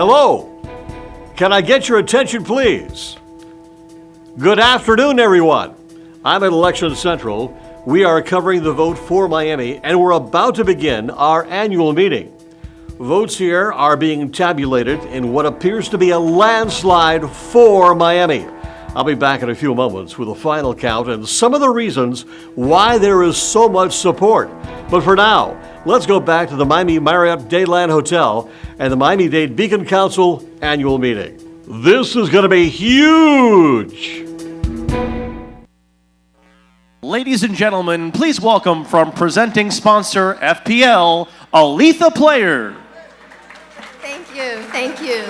Hello. Can I get your attention, please? Good afternoon, everyone. I'm at Election Central. We are covering the vote for Miami, and we're about to begin our annual meeting. Votes here are being tabulated in what appears to be a landslide for Miami. I'll be back in a few moments with a final count and some of the reasons why there is so much support. But for now, let's go back to the Miami Marriott Dadeland Hotel and the Miami-Dade Beacon Council annual meeting. This is going to be huge! Ladies and gentlemen, please welcome from presenting sponsor FPL, Aletha Player. Thank you.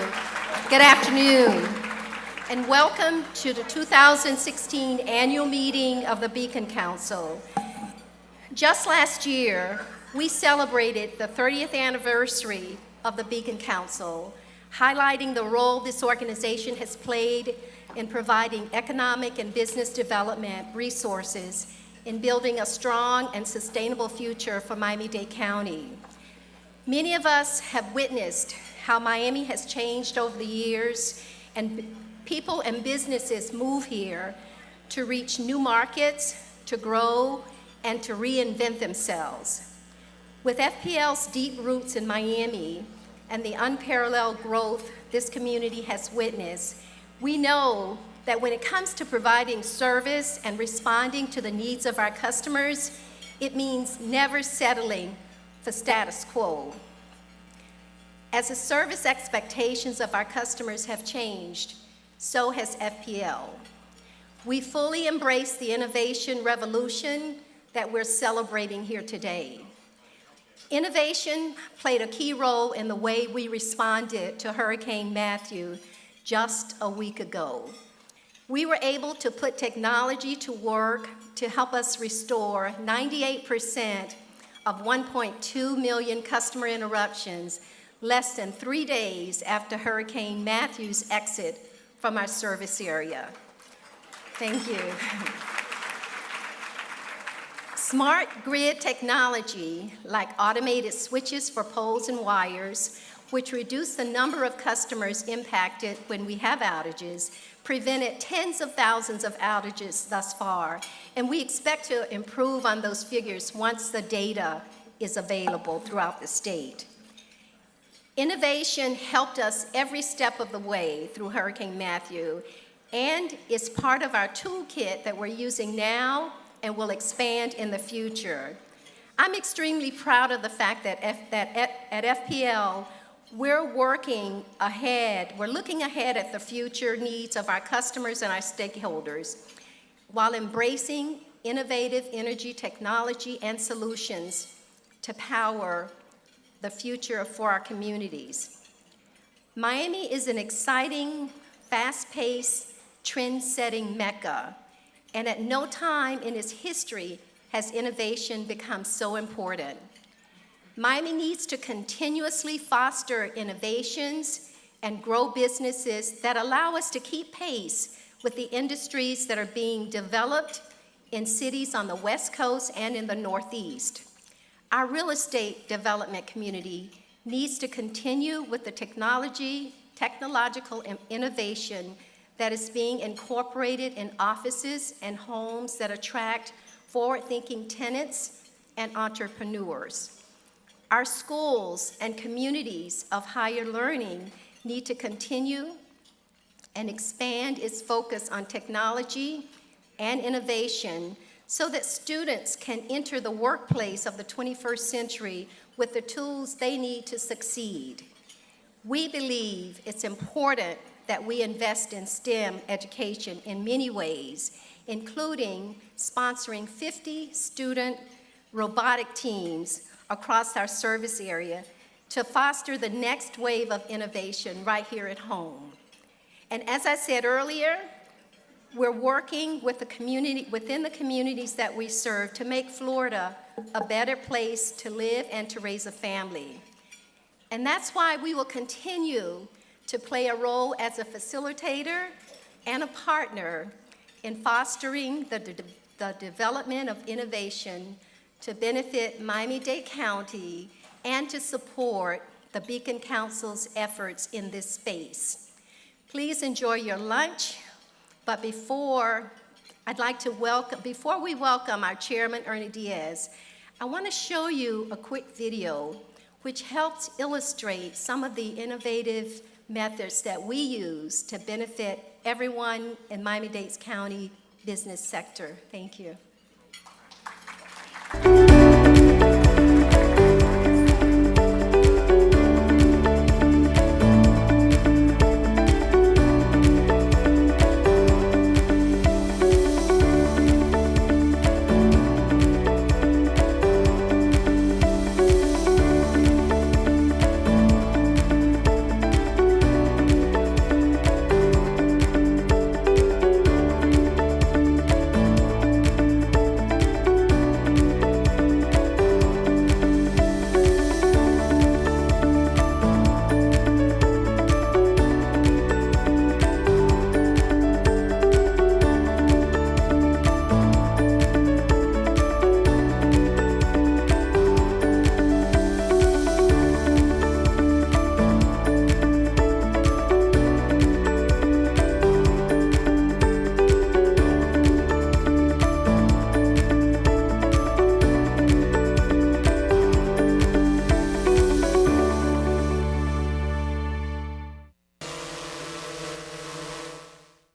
Good afternoon, and welcome to the 2016 annual meeting of the Beacon Council. Just last year, we celebrated the 30th anniversary of the Beacon Council, highlighting the role this organization has played in providing economic and business development resources in building a strong and sustainable future for Miami-Dade County. Many of us have witnessed how Miami has changed over the years, and people and businesses move here to reach new markets, to grow, and to reinvent themselves. With FPL's deep roots in Miami and the unparalleled growth this community has witnessed, we know that when it comes to providing service and responding to the needs of our customers, it means never settling for status quo. As the service expectations of our customers have changed, so has FPL. We fully embrace the innovation revolution that we're celebrating here today. Innovation played a key role in the way we responded to Hurricane Matthew just a week ago. We were able to put technology to work to help us restore 98% of 1.2 million customer interruptions less than 3 days after Hurricane Matthew's exit from our service area. Thank you. Smart grid technology, like automated switches for poles and wires, which reduce the number of customers impacted when we have outages, prevented tens of thousands of outages thus far, and we expect to improve on those figures once the data is available throughout the state. Innovation helped us every step of the way through Hurricane Matthew, and is part of our toolkit that we're using now and will expand in the future. I'm extremely proud of the fact that at FPL, we're working ahead, we're looking ahead at the future needs of our customers and our stakeholders while embracing innovative energy technology and solutions to power the future for our communities. Miami is an exciting, fast-paced, trend-setting mecca, and at no time in its history has innovation become so important. Miami needs to continuously foster innovations and grow businesses that allow us to keep pace with the industries that are being developed in cities on the West Coast and in the Northeast. Our real estate development community needs to continue with the technological innovation that is being incorporated in offices and homes that attract forward-thinking tenants and entrepreneurs. Our schools and communities of higher learning need to continue and expand its focus on technology and innovation so that students can enter the workplace of the 21st century with the tools they need to succeed. We believe it's important that we invest in STEM education in many ways, including sponsoring 50 student robotic teams across our service area to foster the next wave of innovation right here at home. And as I said earlier, we're working with the community, within the communities that we serve to make Florida a better place to live and to raise a family. And that's why we will continue to play a role as a facilitator and a partner in fostering the development of innovation to benefit Miami-Dade County and to support the Beacon Council's efforts in this space. Please enjoy your lunch, but before we welcome our chairman, Ernie Diaz, I want to show you a quick video which helps illustrate some of the innovative methods that we use to benefit everyone in Miami-Dade County business sector. Thank you.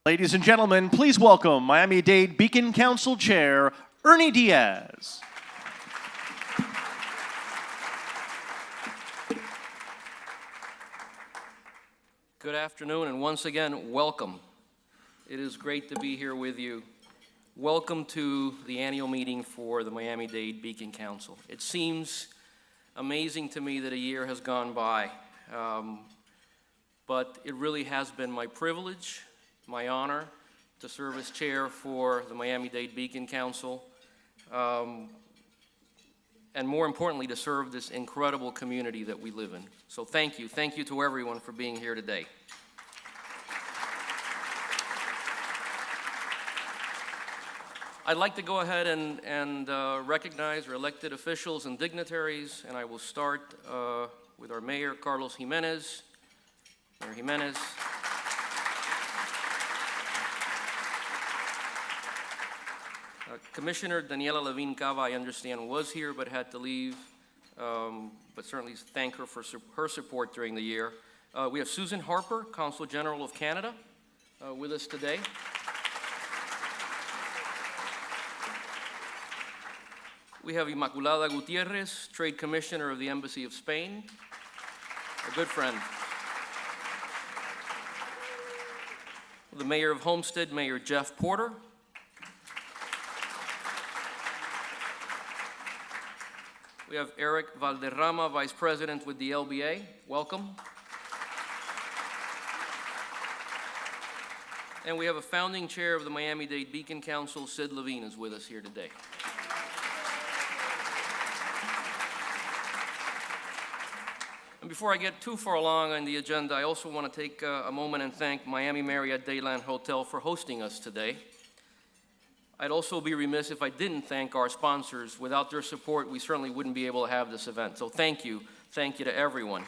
Ladies and gentlemen, please welcome Miami-Dade Beacon Council Chair, Ernie Diaz. Good afternoon, and once again, welcome. It is great to be here with you. Welcome to the annual meeting for the Miami-Dade Beacon Council. It seems amazing to me that a year has gone by, but it really has been my privilege, my honor, to serve as chair for the Miami-Dade Beacon Council, and more importantly, to serve this incredible community that we live in. So thank you to everyone for being here today. I'd like to go ahead and recognize our elected officials and dignitaries, and I will start with our mayor, Carlos Jimenez. Mayor Jimenez. Commissioner Daniela Levine Cava, I understand, was here but had to leave, but certainly thank her for her support during the year. We have Susan Harper, Consul General of Canada, with us today. We have Inmaculada Gutierrez, Trade Commissioner of the Embassy of Spain, a good friend. The Mayor of Homestead, Mayor Jeff Porter. We have Eric Valderrama, Vice President with the LBA. Welcome. And we have a founding chair of the Miami-Dade Beacon Council, Sid Levine, is with us here today. And before I get too far along on the agenda, I also want to take a moment and thank Miami Marriott Dayland Hotel for hosting us today. I'd also be remiss if I didn't thank our sponsors. Without their support, we certainly wouldn't be able to have this event. So thank you to everyone.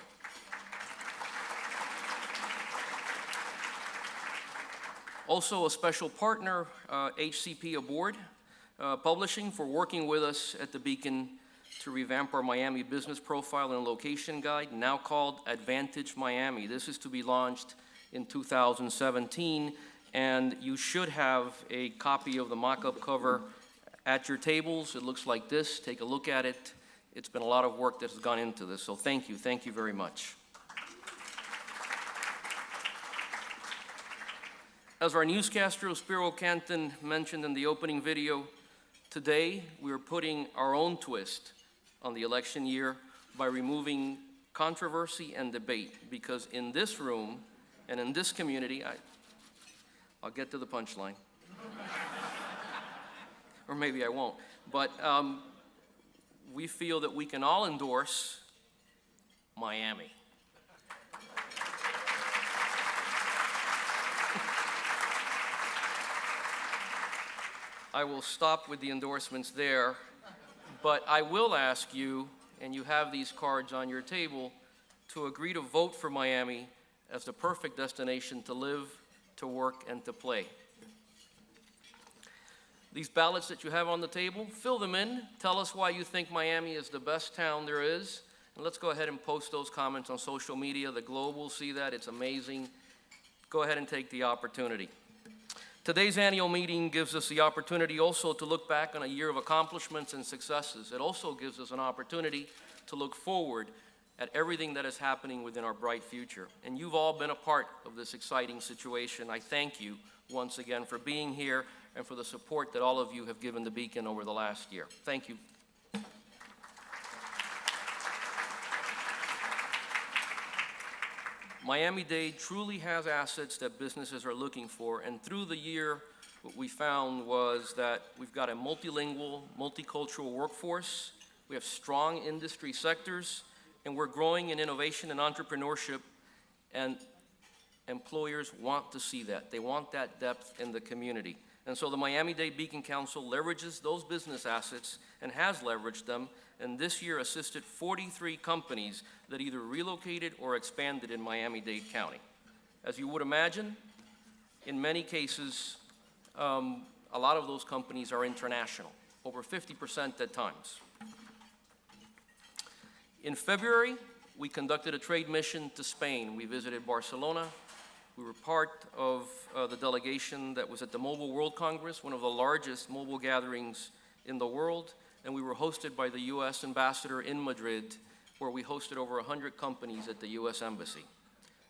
Also a special partner, HCP Aboard Publishing, for working with us at the Beacon to revamp our Miami business profile and location guide, now called Advantage Miami. This is to be launched in 2017. And you should have a copy of the mock-up cover at your tables. It looks like this. Take a look at it. It's been a lot of work that has gone into this, so thank you very much. As our newscaster, Spiro Canton, mentioned in the opening video, today we are putting our own twist on the election year by removing controversy and debate, because in this room and in this community, I'll get to the punchline. Or maybe I won't. But we feel that we can all endorse Miami. I will stop with the endorsements there, but I will ask you, and you have these cards on your table, to agree to vote for Miami as the perfect destination to live, to work, and to play. These ballots that you have on the table, fill them in. Tell us why you think Miami is the best town there is. And let's go ahead and post those comments on social media. The Globe will see that. It's amazing. Go ahead and take the opportunity. Today's annual meeting gives us the opportunity also to look back on a year of accomplishments and successes. It also gives us an opportunity to look forward at everything that is happening within our bright future. And you've all been a part of this exciting situation. I thank you once again for being here and for the support that all of you have given the Beacon over the last year. Thank you. Miami-Dade truly has assets that businesses are looking for, and through the year, what we found was that we've got a multilingual, multicultural workforce, we have strong industry sectors, and we're growing in innovation and entrepreneurship, and employers want to see that. They want that depth in the community. And so the Miami-Dade Beacon Council leverages those business assets and has leveraged them, and this year assisted 43 companies that either relocated or expanded in Miami-Dade County. As you would imagine, in many cases, a lot of those companies are international, over 50% at times. In February, we conducted a trade mission to Spain. We visited Barcelona. We were part of the delegation that was at the Mobile World Congress, one of the largest mobile gatherings in the world, and we were hosted by the U.S. ambassador in Madrid, where we hosted over 100 companies at the U.S. Embassy.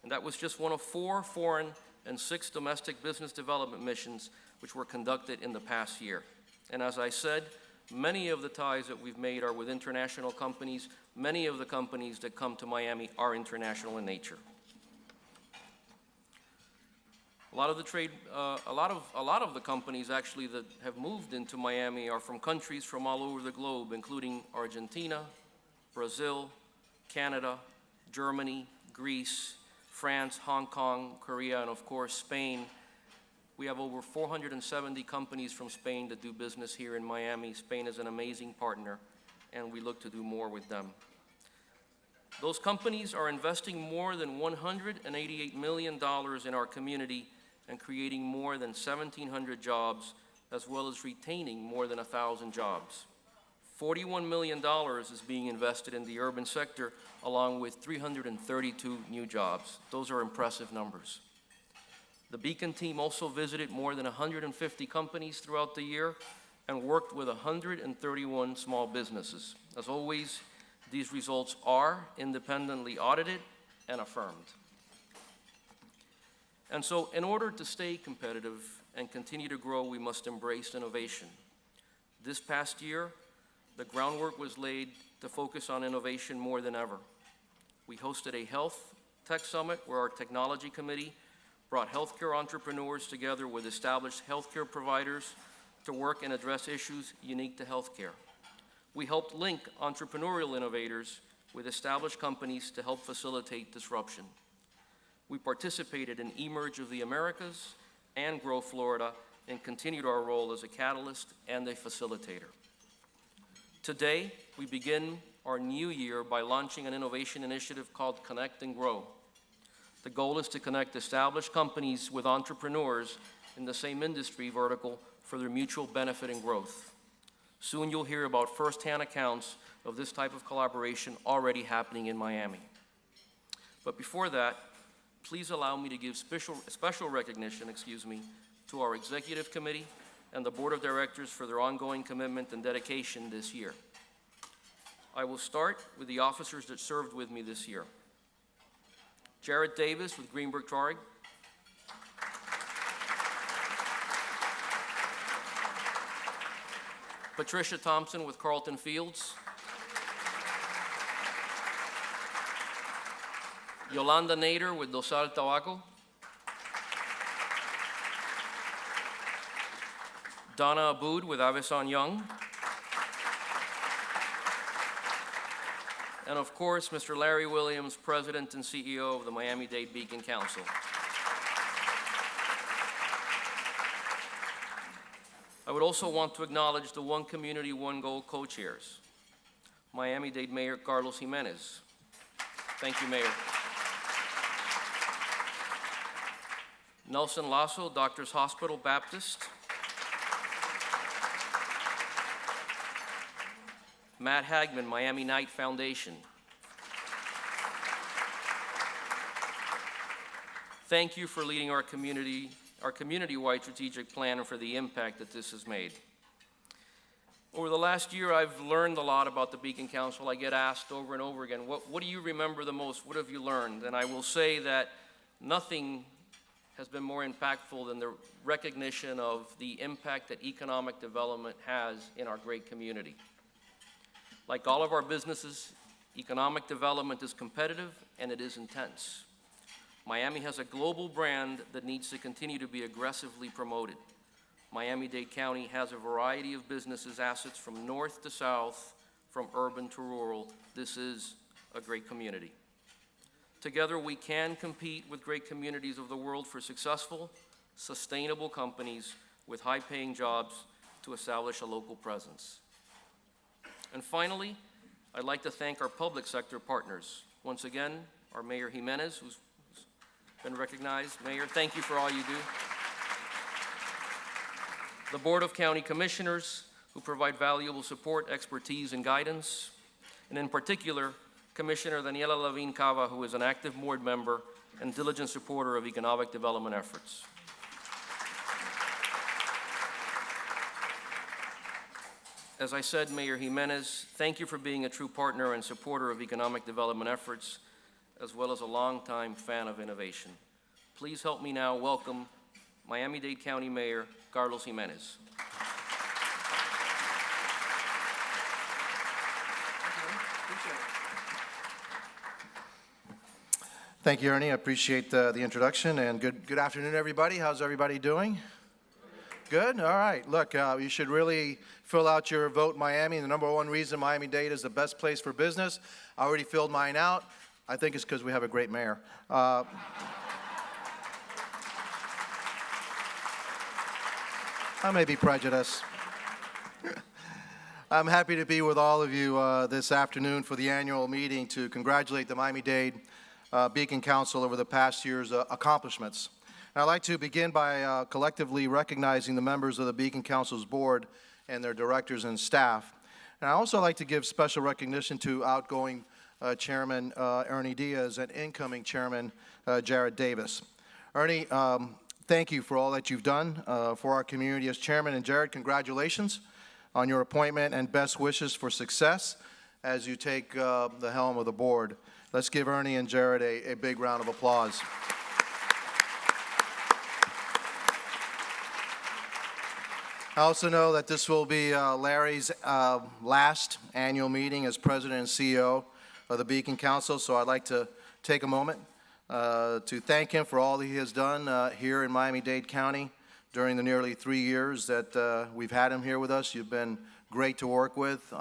And that was just one of 4 foreign and 6 domestic business development missions which were conducted in the past year. And as I said, many of the ties that we've made are with international companies. Many of the companies that come to Miami are international in nature. A lot of the companies actually that have moved into Miami are from countries from all over the globe, including Argentina, Brazil, Canada, Germany, Greece, France, Hong Kong, Korea, and of course Spain. We have over 470 companies from Spain that do business here in Miami. Spain is an amazing partner, and we look to do more with them. Those companies are investing more than $188 million in our community and creating more than 1,700 jobs, as well as retaining more than 1,000 jobs. $41 million is being invested in the urban sector, along with 332 new jobs. Those are impressive numbers. The Beacon team also visited more than 150 companies throughout the year and worked with 131 small businesses. As always, these results are independently audited and affirmed. And so in order to stay competitive and continue to grow, we must embrace innovation. This past year, the groundwork was laid to focus on innovation more than ever. We hosted a health tech summit where our technology committee brought healthcare entrepreneurs together with established healthcare providers to work and address issues unique to healthcare. We helped link entrepreneurial innovators with established companies to help facilitate disruption. We participated in eMerge of the Americas and Grow Florida and continued our role as a catalyst and a facilitator. Today, we begin our new year by launching an innovation initiative called Connect and Grow. The goal is to connect established companies with entrepreneurs in the same industry vertical for their mutual benefit and growth. Soon you'll hear about firsthand accounts of this type of collaboration already happening in Miami. But before that, please allow me to give special recognition, to our executive committee and the board of directors for their ongoing commitment and dedication this year. I will start with the officers that served with me this year. Jared Davis with Greenberg Traurig. Patricia Thompson with Carlton Fields. Yolanda Nader with Dosal Tabaco. Donna Aboud with Avison Young. And of course, Mr. Larry Williams, President and CEO of the Miami-Dade Beacon Council. I would also want to acknowledge the One Community, One Goal co-chairs. Miami-Dade Mayor Carlos Jimenez. Thank you, Mayor. Nelson Lasso, Doctors Hospital Baptist. Matt Hagman, Miami-Dade Foundation. Thank you for leading our community-wide strategic plan and for the impact that this has made. Over the last year, I've learned a lot about the Beacon Council. I get asked over and over again, what do you remember the most? What have you learned? And I will say that nothing has been more impactful than the recognition of the impact that economic development has in our great community. Like all of our businesses, economic development is competitive and it is intense. Miami has a global brand that needs to continue to be aggressively promoted. Miami-Dade County has a variety of businesses, assets from north to south, from urban to rural. This is a great community. Together, we can compete with great communities of the world for successful, sustainable companies with high-paying jobs to establish a local presence. And finally, I'd like to thank our public sector partners. Once again, our Mayor Jimenez, who's been recognized. Mayor, thank you for all you do. The Board of County Commissioners, who provide valuable support, expertise, and guidance. And in particular, Commissioner Daniela Lavin Cava, who is an active board member and diligent supporter of economic development efforts. As I said, Mayor Jimenez, thank you for being a true partner and supporter of economic development efforts, as well as a longtime fan of innovation. Please help me now welcome Miami-Dade County Mayor Carlos Jimenez. Thank you, Ernie. I appreciate the introduction, and good afternoon, everybody. How's everybody doing? Good? All right. Look, you should really fill out your Vote Miami. The number one reason Miami-Dade is the best place for business. I already filled mine out. I think it's because we have a great mayor. I may be prejudiced. I'm happy to be with all of you this afternoon for the annual meeting to congratulate the Miami-Dade Beacon Council over the past year's accomplishments. And I'd like to begin by collectively recognizing the members of the Beacon Council's board and their directors and staff. And I also like to give special recognition to outgoing Chairman Ernie Diaz and incoming Chairman Jared Davis. Ernie, thank you for all that you've done for our community as chairman. And Jared, congratulations on your appointment and best wishes for success as you take the helm of the board. Let's give Ernie and Jared a big round of applause. I also know that this will be Larry's last annual meeting as president and CEO of the Beacon Council, so I'd like to take a moment to thank him for all that he has done here in Miami-Dade County during the nearly 3 years that we've had him here with us. You've been great to work with.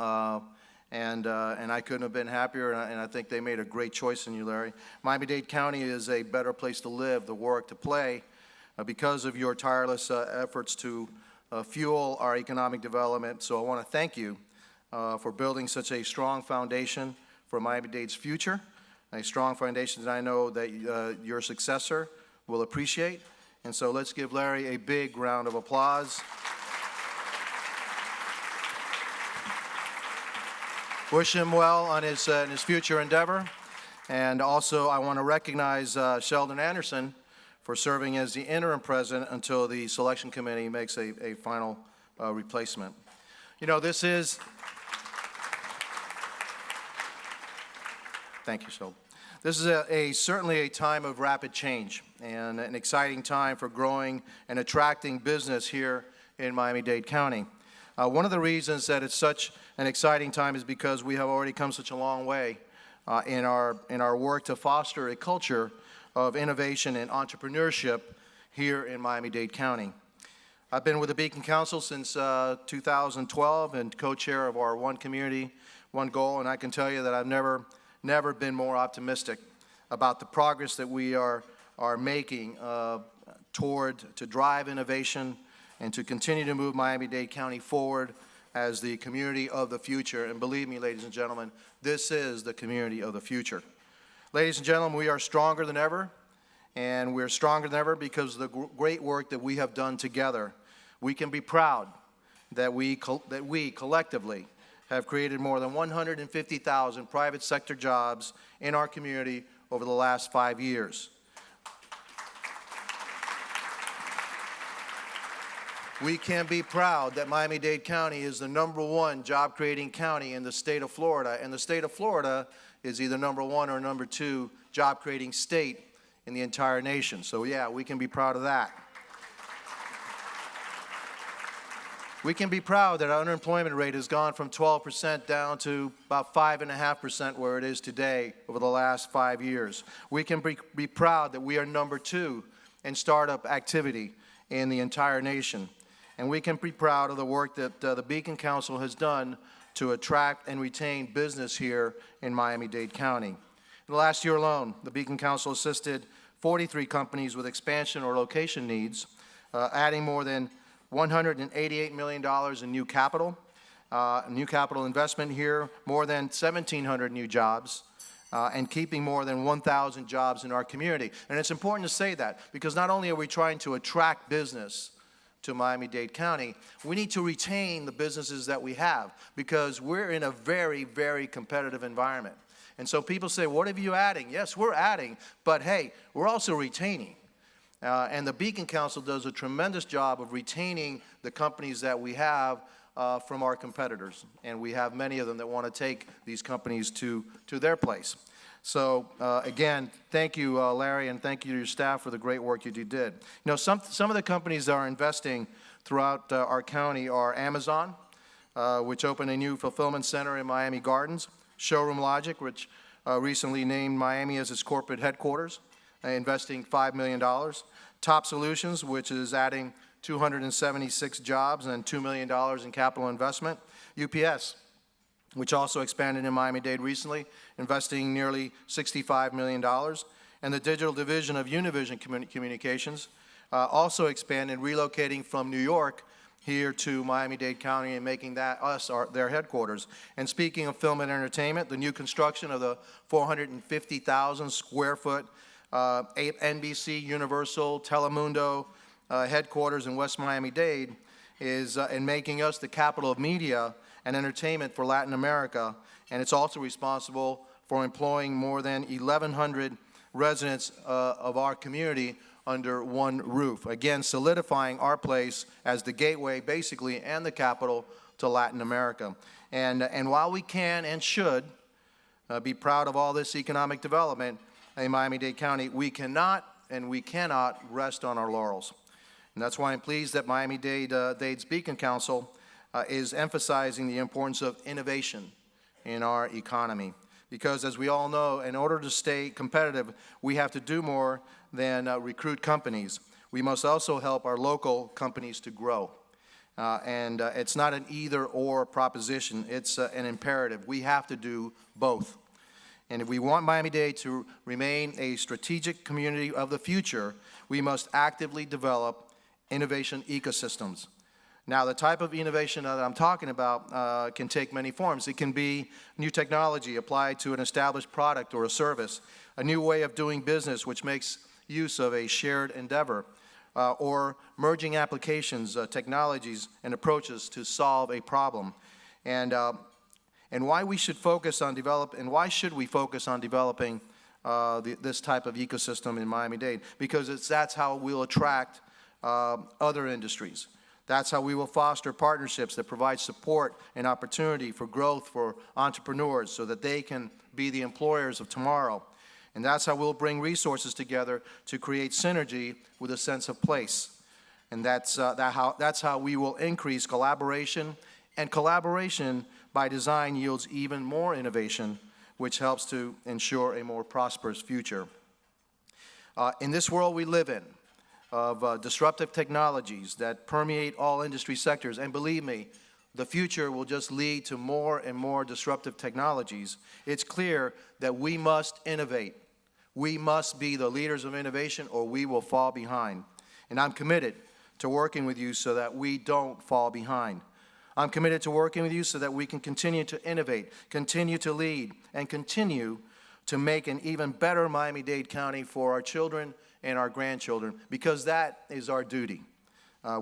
And I couldn't have been happier, and I think they made a great choice in you, Larry. Miami-Dade County is a better place to live, to work, to play, because of your tireless efforts to fuel our economic development. So I want to thank you for building such a strong foundation for Miami-Dade's future, a strong foundation that I know that your successor will appreciate. And so let's give Larry a big round of applause. Wish him well on his future endeavor. And also, I want to recognize Sheldon Anderson for serving as the interim president until the selection committee makes a final replacement. You know, this is... Thank you, Sheldon. This is certainly a time of rapid change and an exciting time for growing and attracting business here in Miami-Dade County. One of the reasons that it's such an exciting time is because we have already come such a long way in our work to foster a culture of innovation and entrepreneurship here in Miami-Dade County. I've been with the Beacon Council since 2012 and co-chair of our One Community, One Goal, and I can tell you that I've never been more optimistic about the progress that we are making to drive innovation and to continue to move Miami-Dade County forward as the community of the future. And believe me, ladies and gentlemen, this is the community of the future. Ladies and gentlemen, we are stronger than ever, and we're stronger than ever because of the great work that we have done together. We can be proud that we collectively have created more than 150,000 private sector jobs in our community over the last 5 years. We can be proud that Miami-Dade County is the #1 job-creating county in the state of Florida, and the state of Florida is either #1 or #2 job-creating state in the entire nation. So yeah, we can be proud of that. We can be proud that our unemployment rate has gone from 12% down to about 5.5% where it is today over the last 5 years. We can be proud that we are #2 in startup activity in the entire nation. And we can be proud of the work that the Beacon Council has done to attract and retain business here in Miami-Dade County. In the last year alone, the Beacon Council assisted 43 companies with expansion or location needs, adding more than $188 million in new capital investment here, more than 1,700 new jobs, and keeping more than 1,000 jobs in our community. And it's important to say that because not only are we trying to attract business to Miami-Dade County, we need to retain the businesses that we have because we're in a very, very competitive environment. And so people say, what are you adding? Yes, we're adding, but hey, we're also retaining. And the Beacon Council does a tremendous job of retaining the companies that we have from our competitors. And we have many of them that want to take these companies to their place. So again, thank you, Larry, and thank you to your staff for the great work you did. You know, some of the companies that are investing throughout our county are Amazon, which opened a new fulfillment center in Miami Gardens, Showroom Logic, which recently named Miami as its corporate headquarters, investing $5 million. Top Solutions, which is adding 276 jobs and $2 million in capital investment. UPS, which also expanded in Miami-Dade recently, investing nearly $65 million. And the digital division of Univision Communications also expanded, relocating from New York here to Miami-Dade County and making that their headquarters. And speaking of film and entertainment, the new construction of the 450,000 square foot NBC Universal Telemundo headquarters in West Miami-Dade is in making us the capital of media and entertainment for Latin America, and it's also responsible for employing more than 1,100 residents of our community under one roof, again solidifying our place as the gateway, basically, and the capital to Latin America. And while we can and should be proud of all this economic development in Miami-Dade County, we cannot rest on our laurels. And that's why I'm pleased that Miami-Dade's Beacon Council is emphasizing the importance of innovation in our economy. Because as we all know, in order to stay competitive, we have to do more than recruit companies. We must also help our local companies to grow. It's not an either-or proposition, it's an imperative. We have to do both. And if we want Miami-Dade to remain a strategic community of the future, we must actively develop innovation ecosystems. Now, the type of innovation that I'm talking about can take many forms. It can be new technology applied to an established product or a service, a new way of doing business which makes use of a shared endeavor, or merging applications, technologies, and approaches to solve a problem. And why we should focus on why should we focus on developing this type of ecosystem in Miami-Dade? Because that's how we'll attract other industries. That's how we will foster partnerships that provide support and opportunity for growth for entrepreneurs so that they can be the employers of tomorrow. And that's how we'll bring resources together to create synergy with a sense of place. And that's how we will increase collaboration, and collaboration by design yields even more innovation, which helps to ensure a more prosperous future. In this world we live in, of disruptive technologies that permeate all industry sectors, and believe me, the future will just lead to more and more disruptive technologies, it's clear that we must innovate. We must be the leaders of innovation or we will fall behind. And I'm committed to working with you so that we don't fall behind. I'm committed to working with you so that we can continue to innovate, continue to lead, and continue to make an even better Miami-Dade County for our children and our grandchildren, because that is our duty.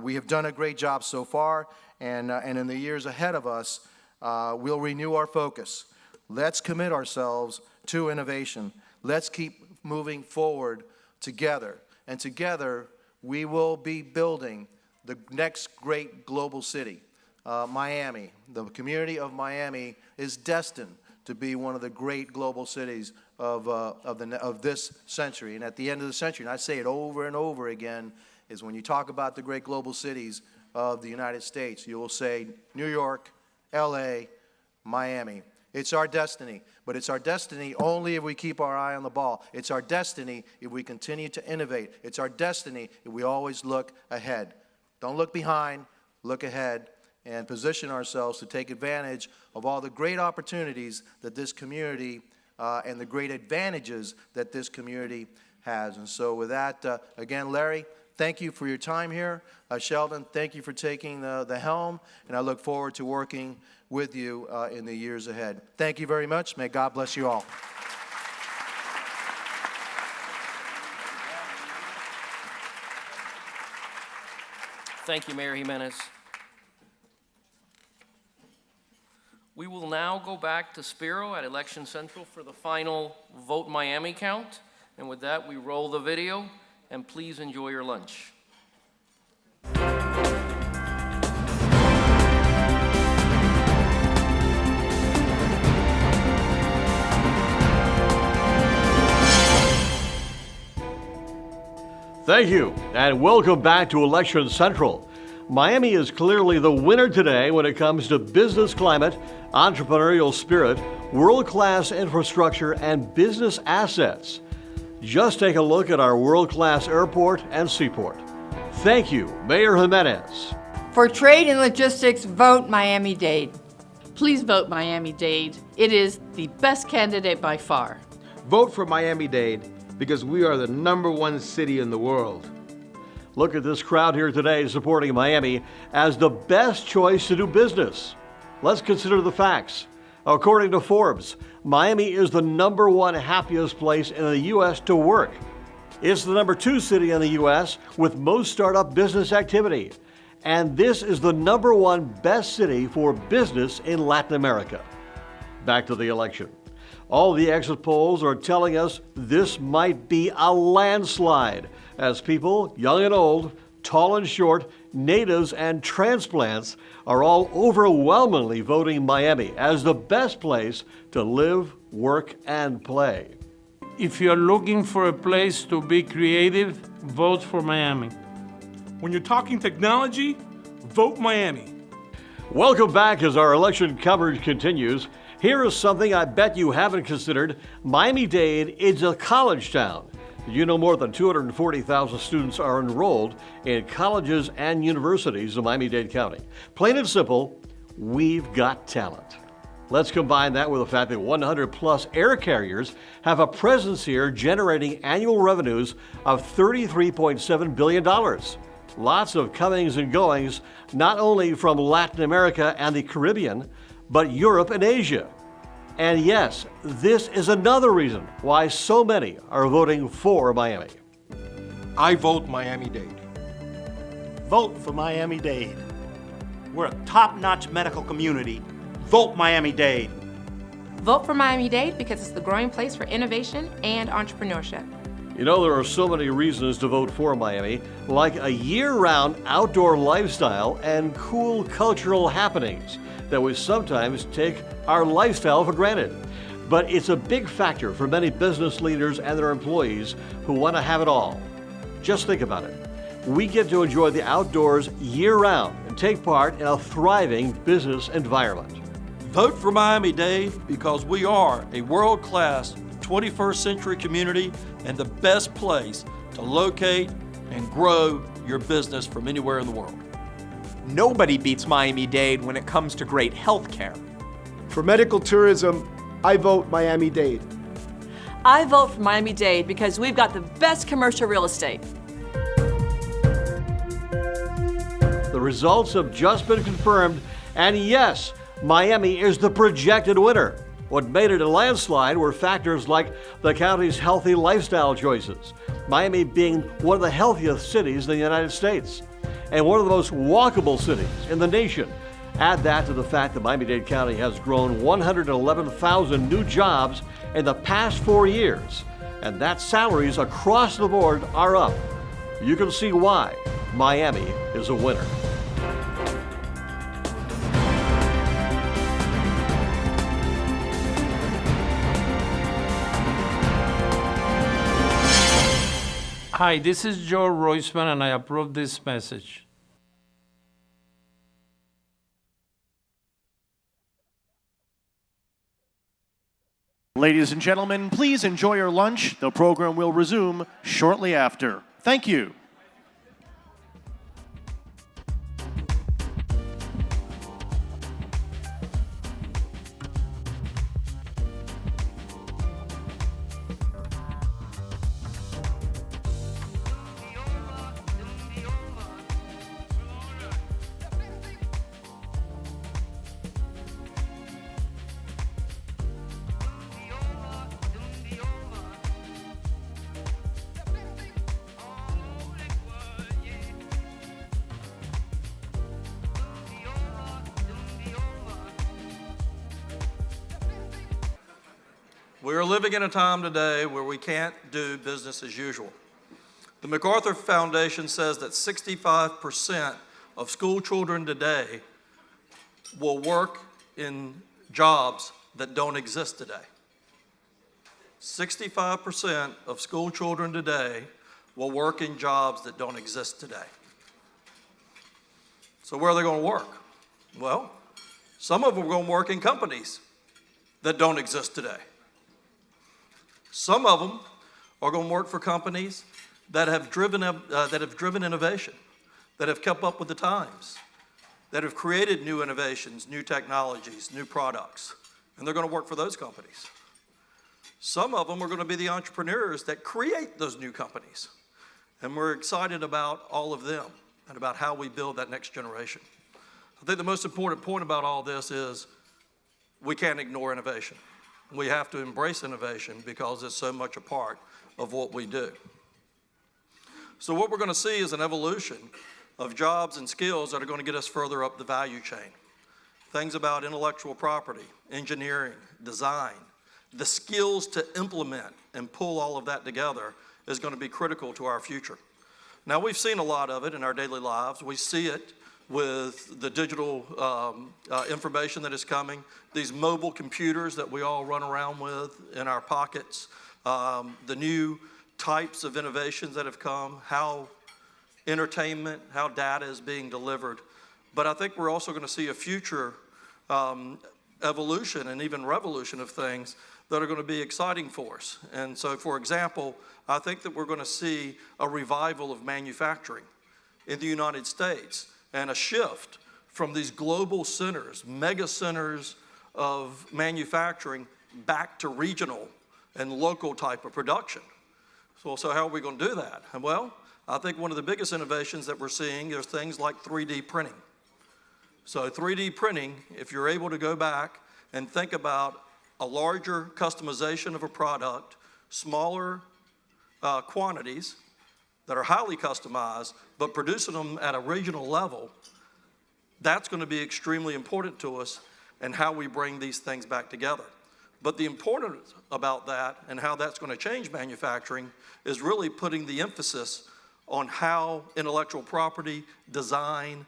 We have done a great job so far, and in the years ahead of us, we'll renew our focus. Let's commit ourselves to innovation. Let's keep moving forward together. And together, we will be building the next great global city. Miami, the community of Miami is destined to be one of the great global cities of this century. And at the end of the century, and I say it over and over again, is when you talk about the great global cities of the United States, you will say New York, LA, Miami. It's our destiny, but it's our destiny only if we keep our eye on the ball. It's our destiny if we continue to innovate. It's our destiny if we always look ahead. Don't look behind, look ahead, and position ourselves to take advantage of all the great opportunities that this community and the great advantages that this community has. And so with that, again, Larry, thank you for your time here. Sheldon, thank you for taking the helm, and I look forward to working with you in the years ahead. Thank you very much. May God bless you all. Thank you, Mayor Jimenez. We will now go back to Spiro at Election Central for the final Vote Miami count. And with that, we roll the video, and please enjoy your lunch. Thank you, and welcome back to Election Central. Miami is clearly the winner today when it comes to business climate, entrepreneurial spirit, world-class infrastructure, and business assets. Just take a look at our world-class airport and seaport. Thank you, Mayor Jimenez. For trade and logistics, vote Miami-Dade. Please vote Miami-Dade. It is the best candidate by far. Vote for Miami-Dade because we are the #1 city in the world. Look at this crowd here today supporting Miami as the best choice to do business. Let's consider the facts. According to Forbes, Miami is the #1 happiest place in the U.S. to work. It's the #2 city in the U.S. with most startup business activity. And this is the #1 best city for business in Latin America. Back to the election. All the exit polls are telling us this might be a landslide as people, young and old, tall and short, natives and transplants are all overwhelmingly voting Miami as the best place to live, work, and play. If you're looking for a place to be creative, vote for Miami. When you're talking technology, vote Miami. Welcome back as our election coverage continues. Here is something I bet you haven't considered. Miami-Dade is a college town. Did you know more than 240,000 students are enrolled in colleges and universities in Miami-Dade County? Plain and simple, we've got talent. Let's combine that with the fact that 100 plus air carriers have a presence here generating annual revenues of $33.7 billion. Lots of comings and goings, not only from Latin America and the Caribbean, but Europe and Asia. And yes, this is another reason why so many are voting for Miami. I vote Miami-Dade. Vote for Miami-Dade. We're a top-notch medical community. Vote Miami-Dade. Vote for Miami-Dade because it's the growing place for innovation and entrepreneurship. You know, there are so many reasons to vote for Miami, like a year-round outdoor lifestyle and cool cultural happenings that we sometimes take our lifestyle for granted. But it's a big factor for many business leaders and their employees who want to have it all. Just think about it. We get to enjoy the outdoors year-round and take part in a thriving business environment. Vote for Miami-Dade because we are a world-class 21st century community and the best place to locate and grow your business from anywhere in the world. Nobody beats Miami-Dade when it comes to great health care. For medical tourism, I vote Miami-Dade. I vote for Miami-Dade because we've got the best commercial real estate. The results have just been confirmed, and yes, Miami is the projected winner. What made it a landslide were factors like the county's healthy lifestyle choices, Miami being one of the healthiest cities in the United States, and one of the most walkable cities in the nation. Add that to the fact that Miami-Dade County has grown 111,000 new jobs in the past 4 years, and that salaries across the board are up. You can see why Miami is a winner. Hi, this is Joe Roisman, and I approve this message. Ladies and gentlemen, please enjoy your lunch. The program will resume shortly after. Thank you. We are living in a time today where we can't do business as usual. The MacArthur Foundation says that 65% of school children today will work in jobs that don't exist today. 65% of school children today will work in jobs that don't exist today. So where are they going to work? Well, some of them are going to work in companies that don't exist today. Some of them are going to work for companies that have driven innovation, that have kept up with the times, that have created new innovations, new technologies, new products, and they're going to work for those companies. Some of them are going to be the entrepreneurs that create those new companies, and we're excited about all of them and about how we build that next generation. I think the most important point about all this is we can't ignore innovation. We have to embrace innovation because it's so much a part of what we do. So what we're going to see is an evolution of jobs and skills that are going to get us further up the value chain. Things about intellectual property, engineering, design, the skills to implement and pull all of that together is going to be critical to our future. Now, we've seen a lot of it in our daily lives. We see it with the digital information that is coming, these mobile computers that we all run around with in our pockets, the new types of innovations that have come, how entertainment, how data is being delivered. But I think we're also going to see a future evolution and even revolution of things that are going to be exciting for us. And so, for example, I think that we're going to see a revival of manufacturing in the United States, and a shift from these global centers, mega centers of manufacturing, back to regional and local type of production. So how are we going to do that? Well, I think one of the biggest innovations that we're seeing is things like 3D printing. So 3D printing, if you're able to go back and think about a larger customization of a product, smaller quantities, that are highly customized, but producing them at a regional level, that's going to be extremely important to us and how we bring these things back together. But the importance about that and how that's going to change manufacturing is really putting the emphasis on how intellectual property, design,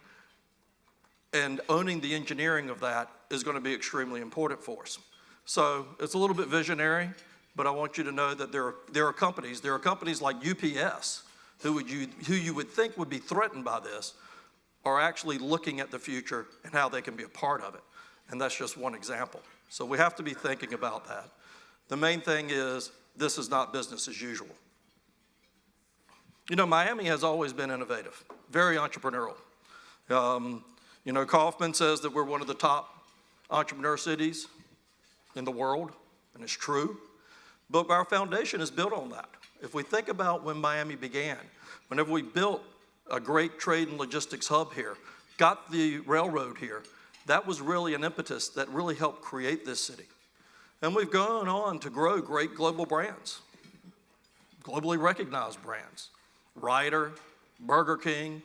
and owning the engineering of that is going to be extremely important for us. So it's a little bit visionary, but I want you to know that there are companies like UPS, who you would think would be threatened by this, are actually looking at the future and how they can be a part of it. And that's just one example. So we have to be thinking about that. The main thing is, this is not business as usual. You know, Miami has always been innovative, very entrepreneurial. You know, Kaufman says that we're one of the top entrepreneur cities in the world, and it's true. But our foundation is built on that. If we think about when Miami began, whenever we built a great trade and logistics hub here, got the railroad here, that was really an impetus that really helped create this city. And we've gone on to grow great global brands, globally recognized brands. Ryder, Burger King,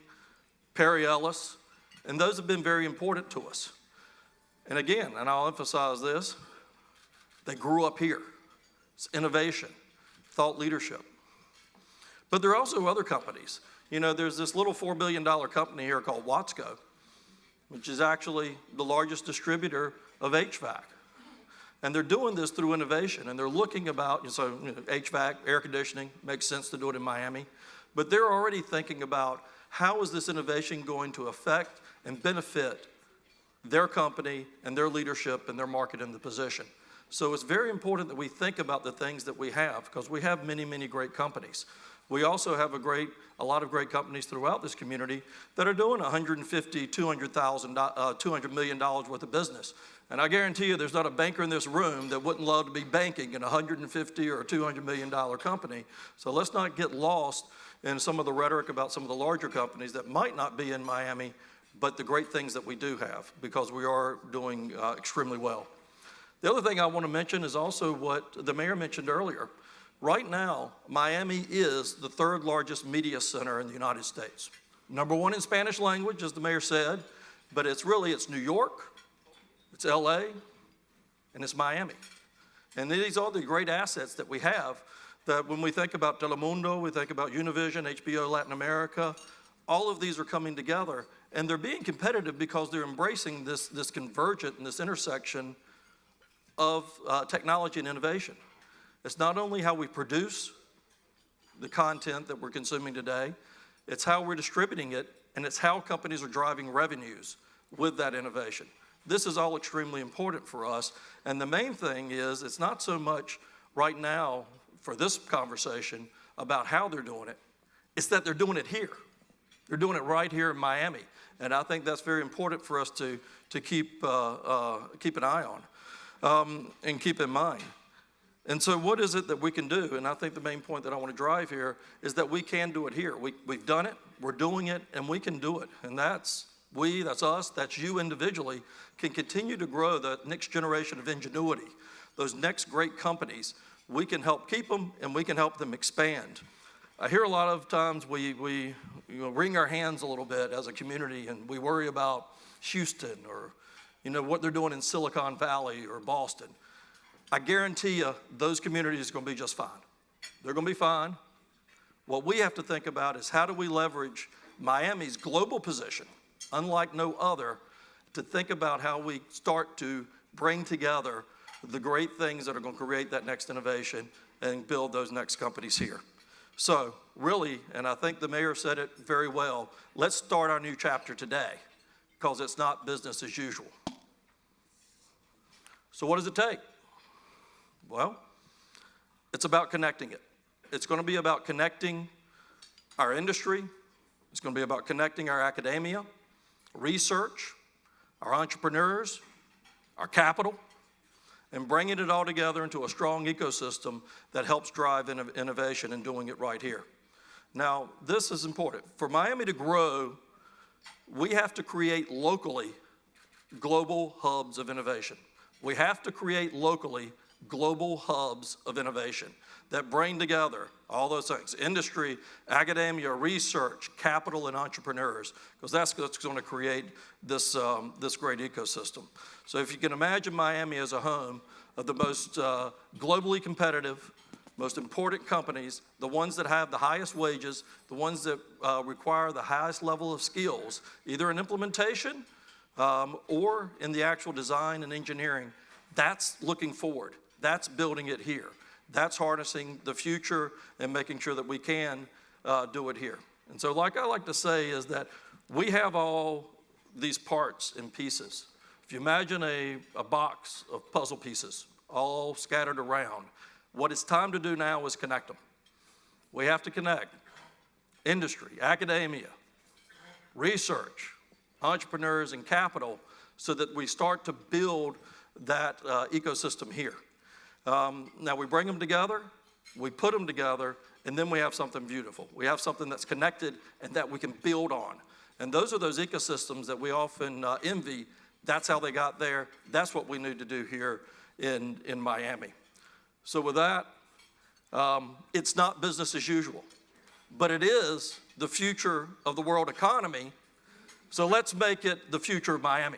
Perry Ellis, and those have been very important to us. And again, and I'll emphasize this, they grew up here. It's innovation, thought leadership. But there are also other companies. You know, there's this little $4 billion company here called Watsco, which is actually the largest distributor of HVAC. And they're doing this through innovation, and they're looking about, so HVAC, air conditioning, makes sense to do it in Miami, but they're already thinking about how is this innovation going to affect and benefit their company and their leadership and their market and the position. So it's very important that we think about the things that we have, because we have many, many great companies. We also have a lot of great companies throughout this community that are doing $150, $200 million worth of business. And I guarantee you there's not a banker in this room that wouldn't love to be banking in a $150 or $200 million company. So let's not get lost in some of the rhetoric about some of the larger companies that might not be in Miami, but the great things that we do have, because we are doing extremely well. The other thing I want to mention is also what the mayor mentioned earlier. Right now, Miami is the third largest media center in the United States. Number one in Spanish language, as the mayor said, but it's New York, it's LA, and it's Miami. And these are the great assets that we have, that when we think about Telemundo, we think about Univision, HBO Latin America, all of these are coming together, and they're being competitive because they're embracing this convergent and this intersection of technology and innovation. It's not only how we produce the content that we're consuming today, it's how we're distributing it, and it's how companies are driving revenues with that innovation. This is all extremely important for us, and the main thing is it's not so much right now for this conversation about how they're doing it, it's that they're doing it here. They're doing it right here in Miami, and I think that's very important for us to keep an eye on and keep in mind. And so what is it that we can do? And I think the main point that I want to drive here is that we can do it here. We've done it, we're doing it, and we can do it. And that's us, that's you individually, can continue to grow the next generation of ingenuity, those next great companies. We can help keep them, and we can help them expand. I hear a lot of times we wring our hands a little bit as a community, and we worry about Houston or what they're doing in Silicon Valley or Boston. I guarantee you those communities are going to be just fine. They're going to be fine. What we have to think about is how do we leverage Miami's global position, unlike no other, to think about how we start to bring together the great things that are going to create that next innovation and build those next companies here. So really, and I think the mayor said it very well, let's start our new chapter today, because it's not business as usual. So what does it take? Well, it's about connecting it. It's going to be about connecting our industry. It's going to be about connecting our academia, research, our entrepreneurs, our capital, and bringing it all together into a strong ecosystem that helps drive innovation and doing it right here. Now, this is important. For Miami to grow, we have to create locally global hubs of innovation. We have to create locally global hubs of innovation that bring together all those things: industry, academia, research, capital, and entrepreneurs, because that's what's going to create this great ecosystem. So if you can imagine Miami as a home of the most globally competitive, most important companies, the ones that have the highest wages, the ones that require the highest level of skills, either in implementation or in the actual design and engineering, that's looking forward. That's building it here. That's harnessing the future and making sure that we can do it here. And so like I like to say is that we have all these parts and pieces. If you imagine a box of puzzle pieces all scattered around, what it's time to do now is connect them. We have to connect industry, academia, research, entrepreneurs, and capital so that we start to build that ecosystem here. Now we bring them together, we put them together, and then we have something beautiful. We have something that's connected and that we can build on. And those are those ecosystems that we often envy. That's how they got there. That's what we need to do here in Miami. So with that, it's not business as usual, but it is the future of the world economy. So let's make it the future of Miami.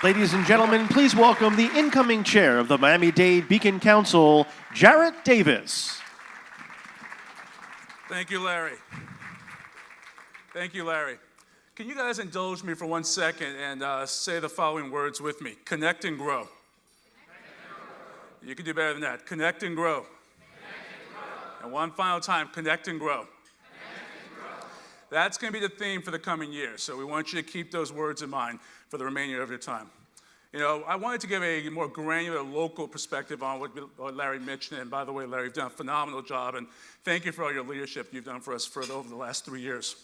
Ladies and gentlemen, please welcome the incoming chair of the Miami-Dade Beacon Council, Jarrett Davis. Thank you, Larry. Thank you, Larry. Can you guys indulge me for 1 second and say the following words with me? Connect and grow. You can do better than that. Connect and grow. And one final time, connect and grow. That's going to be the theme for the coming year, so we want you to keep those words in mind for the remainder of your time. You know, I wanted to give a more granular local perspective on what Larry mentioned, and by the way, Larry, you've done a phenomenal job, and thank you for all your leadership you've done for us over the last 3 years.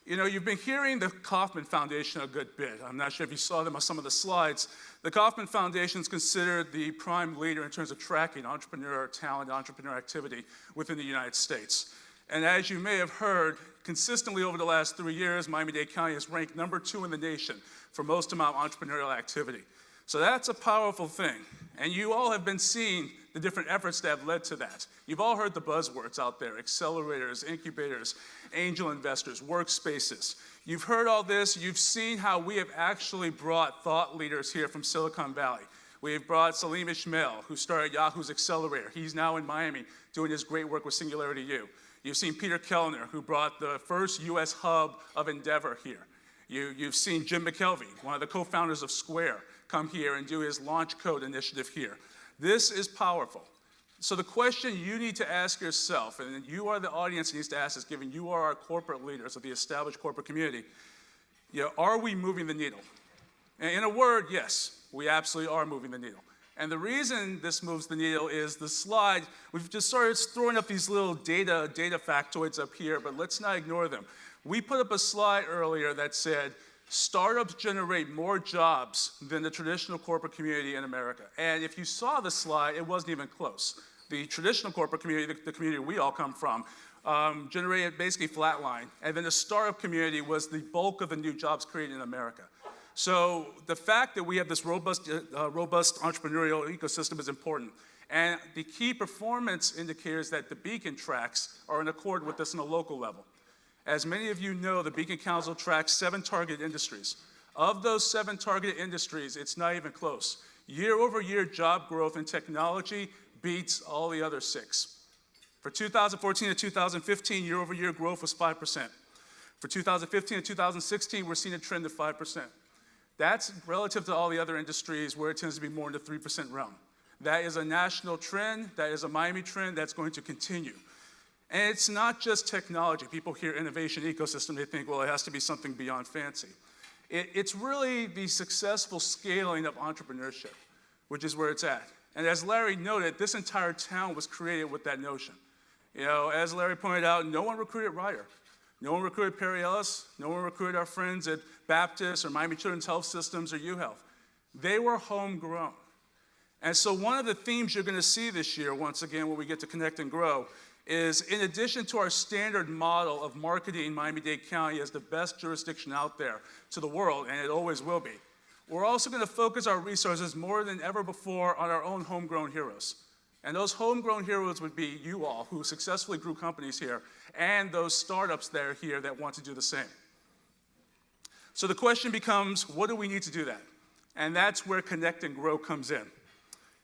You know, you've been hearing the Kauffman Foundation a good bit. I'm not sure if you saw them on some of the slides. The Kauffman Foundation is considered the prime leader in terms of tracking entrepreneur talent, entrepreneur activity within the United States. And as you may have heard, consistently over the last 3 years, Miami-Dade County has ranked #2 in the nation for most amount of entrepreneurial activity. So that's a powerful thing. And you all have been seeing the different efforts that have led to that. You've all heard the buzzwords out there: accelerators, incubators, angel investors, workspaces. You've heard all this. You've seen how we have actually brought thought leaders here from Silicon Valley. We've brought Salim Ismail, who started Yahoo's Accelerator. He's now in Miami doing his great work with Singularity U. You've seen Peter Kellner, who brought the first U.S. hub of Endeavor here. You've seen Jim McKelvey, one of the co-founders of Square, come here and do his Launch Code initiative here. This is powerful. So the question you need to ask yourself, and you are the audience that needs to ask this, given you are our corporate leaders of the established corporate community, you know, are we moving the needle? And in a word, yes, we absolutely are moving the needle. And the reason this moves the needle is the slide. We've just started throwing up these little data factoids up here, but let's not ignore them. We put up a slide earlier that said, startups generate more jobs than the traditional corporate community in America. And if you saw the slide, it wasn't even close. The traditional corporate community, the community we all come from, generated basically flatline. And then the startup community was the bulk of the new jobs created in America. So the fact that we have this robust entrepreneurial ecosystem is important. And the key performance indicators that the Beacon tracks are in accord with this on a local level. As many of you know, the Beacon Council tracks 7 targeted industries. Of those 7 targeted industries, it's not even close. Year-over-year job growth in technology beats all the other 6. For 2014 to 2015, year-over-year growth was 5%. For 2015 to 2016, we're seeing a trend of 5%. That's relative to all the other industries where it tends to be more in the 3% realm. That is a national trend. That is a Miami trend that's going to continue. And it's not just technology. People hear innovation ecosystem, they think, well, it has to be something beyond fancy. It's really the successful scaling of entrepreneurship, which is where it's at. And as Larry noted, this entire town was created with that notion. You know, as Larry pointed out, no one recruited Ryder. No one recruited Perry Ellis. No one recruited our friends at Baptist or Miami Children's Health Systems or UHealth. They were homegrown. And so one of the themes you're going to see this year, once again, when we get to Connect and Grow, is in addition to our standard model of marketing Miami-Dade County as the best jurisdiction out there to the world, and it always will be, we're also going to focus our resources more than ever before on our own homegrown heroes. And those homegrown heroes would be you all who successfully grew companies here and those startups that are here that want to do the same. So the question becomes, what do we need to do that? And that's where Connect and Grow comes in.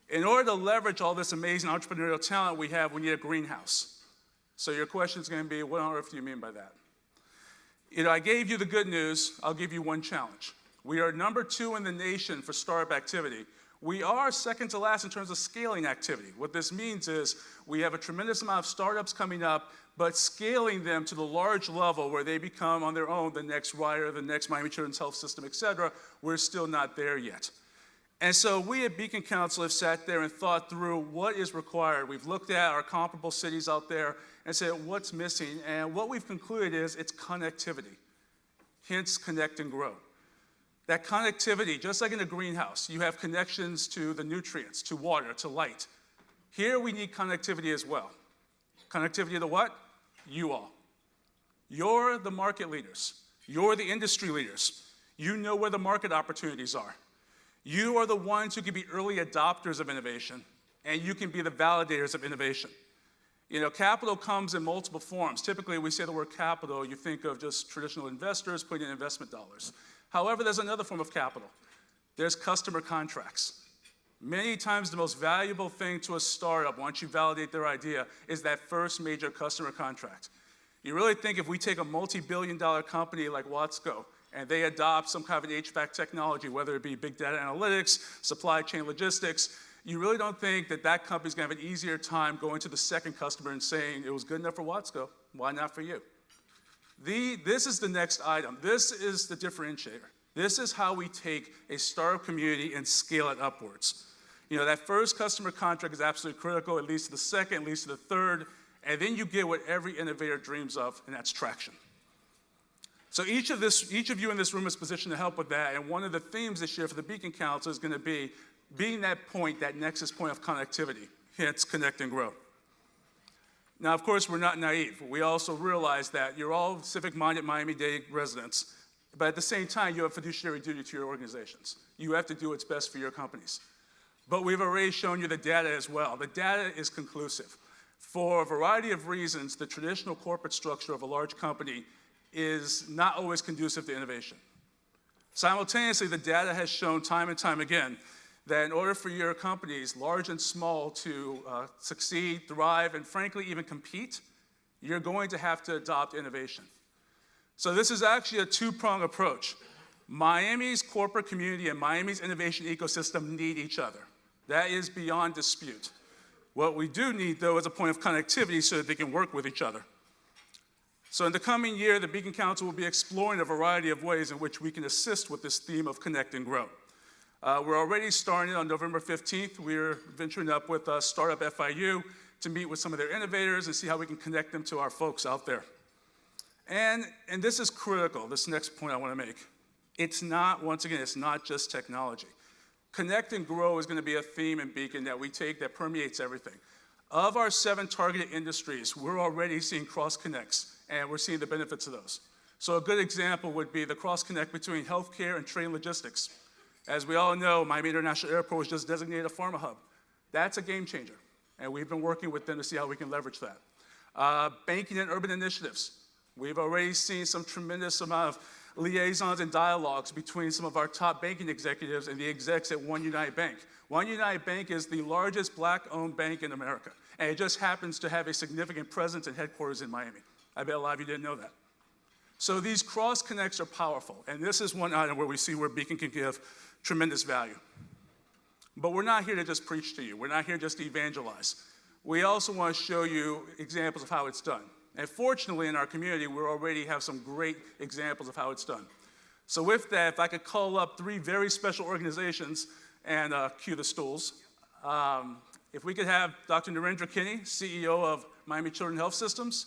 In order to leverage all this amazing entrepreneurial talent we have, we need a greenhouse. So your question is going to be, what on earth do you mean by that? You know, I gave you the good news. I'll give you one challenge. We are #2 in the nation for startup activity. We are second to last in terms of scaling activity. What this means is we have a tremendous amount of startups coming up, but scaling them to the large level where they become on their own the next Ryder, the next Miami Children's Health System, et cetera, we're still not there yet. And so we at Beacon Council have sat there and thought through what is required. We've looked at our comparable cities out there and said what's missing, and what we've concluded is it's connectivity, hence Connect and Grow. That connectivity, just like in a greenhouse, you have connections to the nutrients, to water, to light. Here we need connectivity as well. Connectivity to what? You all. You're the market leaders. You're the industry leaders. You know where the market opportunities are. You are the ones who can be early adopters of innovation, and you can be the validators of innovation. You know, capital comes in multiple forms. Typically, we say the word capital, you think of just traditional investors putting in investment dollars. However, there's another form of capital. There's customer contracts. Many times the most valuable thing to a startup, once you validate their idea, is that first major customer contract. You really think if we take a multi-billion-dollar company like Watsco and they adopt some kind of an HVAC technology, whether it be big data analytics, supply chain logistics, you really don't think that that company's gonna have an easier time going to the second customer and saying, it was good enough for Watsco, why not for you? This is the next item. This is the differentiator. This is how we take a startup community and scale it upwards. You know, that first customer contract is absolutely critical. It leads to the second, it leads to the third, and then you get what every innovator dreams of, and that's traction. So each of you in this room is positioned to help with that, and one of the themes this year for the Beacon Council is going to be being that point, that nexus point of connectivity, hence connect and grow. Now, of course, we're not naive. We also realize that you're all civic-minded Miami-Dade residents, but at the same time, you have fiduciary duty to your organizations. You have to do what's best for your companies. But we've already shown you the data as well. The data is conclusive. For a variety of reasons, the traditional corporate structure of a large company is not always conducive to innovation. Simultaneously, the data has shown time and time again that in order for your companies, large and small, to succeed, thrive, and frankly, even compete, you're going to have to adopt innovation. So this is actually a two-pronged approach. Miami's corporate community and Miami's innovation ecosystem need each other. That is beyond dispute. What we do need, though, is a point of connectivity so that they can work with each other. So in the coming year, the Beacon Council will be exploring a variety of ways in which we can assist with this theme of connect and grow. We're already starting on November 15th. We're venturing up with Startup FIU to meet with some of their innovators and see how we can connect them to our folks out there. And this is critical, this next point I want to make. It's not, once again, it's not just technology. Connect and grow is going to be a theme in Beacon that we take that permeates everything. Of our 7 targeted industries, we're already seeing cross-connects, and we're seeing the benefits of those. So a good example would be the cross-connect between healthcare and trade logistics. As we all know, Miami International Airport was just designated a pharma hub. That's a game changer, and we've been working with them to see how we can leverage that. Banking and urban initiatives. We've already seen some tremendous amount of liaisons and dialogues between some of our top banking executives and the execs at One United Bank. One United Bank is the largest Black-owned bank in America, and it just happens to have a significant presence and headquarters in Miami. I bet a lot of you didn't know that. So these cross-connects are powerful, and this is one item where we see where Beacon can give tremendous value. But we're not here to just preach to you. We're not here just to evangelize. We also want to show you examples of how it's done. And fortunately, in our community, we already have some great examples of how it's done. So with that, if I could call up 3 very special organizations and cue the stools. If we could have Dr. Narendra Kinney, CEO of Miami Children's Health Systems.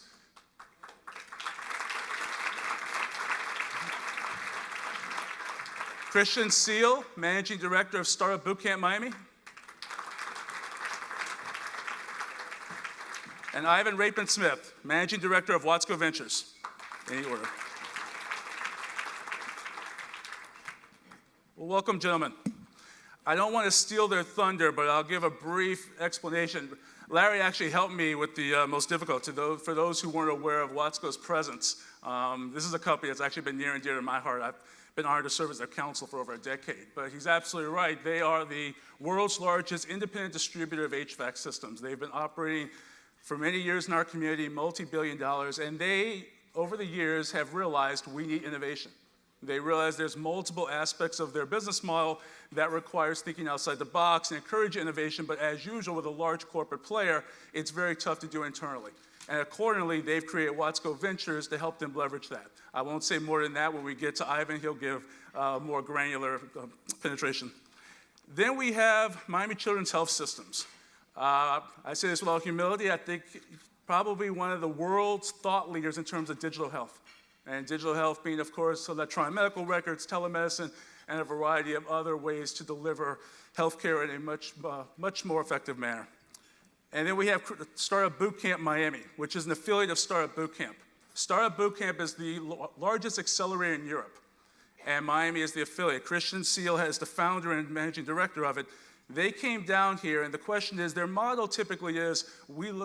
Christian Seal, Managing Director of Startup Bootcamp Miami. And Ivan Rapin-Smith, Managing Director of Watsco Ventures. Any order. Well, welcome, gentlemen. I don't want to steal their thunder, but I'll give a brief explanation. Larry actually helped me with the most difficult. For those who weren't aware of Watsco's presence, this is a company that's actually been near and dear to my heart. I've been honored to serve as their counsel for over a decade. But he's absolutely right. They are the world's largest independent distributor of HVAC systems. They've been operating for many years in our community, multi-billion dollars, and they, over the years, have realized we need innovation. They realize there's multiple aspects of their business model that requires thinking outside the box and encourage innovation, but as usual with a large corporate player, it's very tough to do internally. And accordingly, they've created Watsco Ventures to help them leverage that. I won't say more than that. When we get to Ivan, he'll give more granular penetration. Then we have Miami Children's Health Systems. I say this with all humility. I think probably one of the world's thought leaders in terms of digital health. And digital health being, of course, electronic medical records, telemedicine, and a variety of other ways to deliver healthcare in a much more effective manner. And then we have Startup Bootcamp Miami, which is an affiliate of Startup Bootcamp. Startup Bootcamp is the largest accelerator in Europe, and Miami is the affiliate. Christian Seal is the founder and managing director of it. They came down here, and the question is, their model typically is,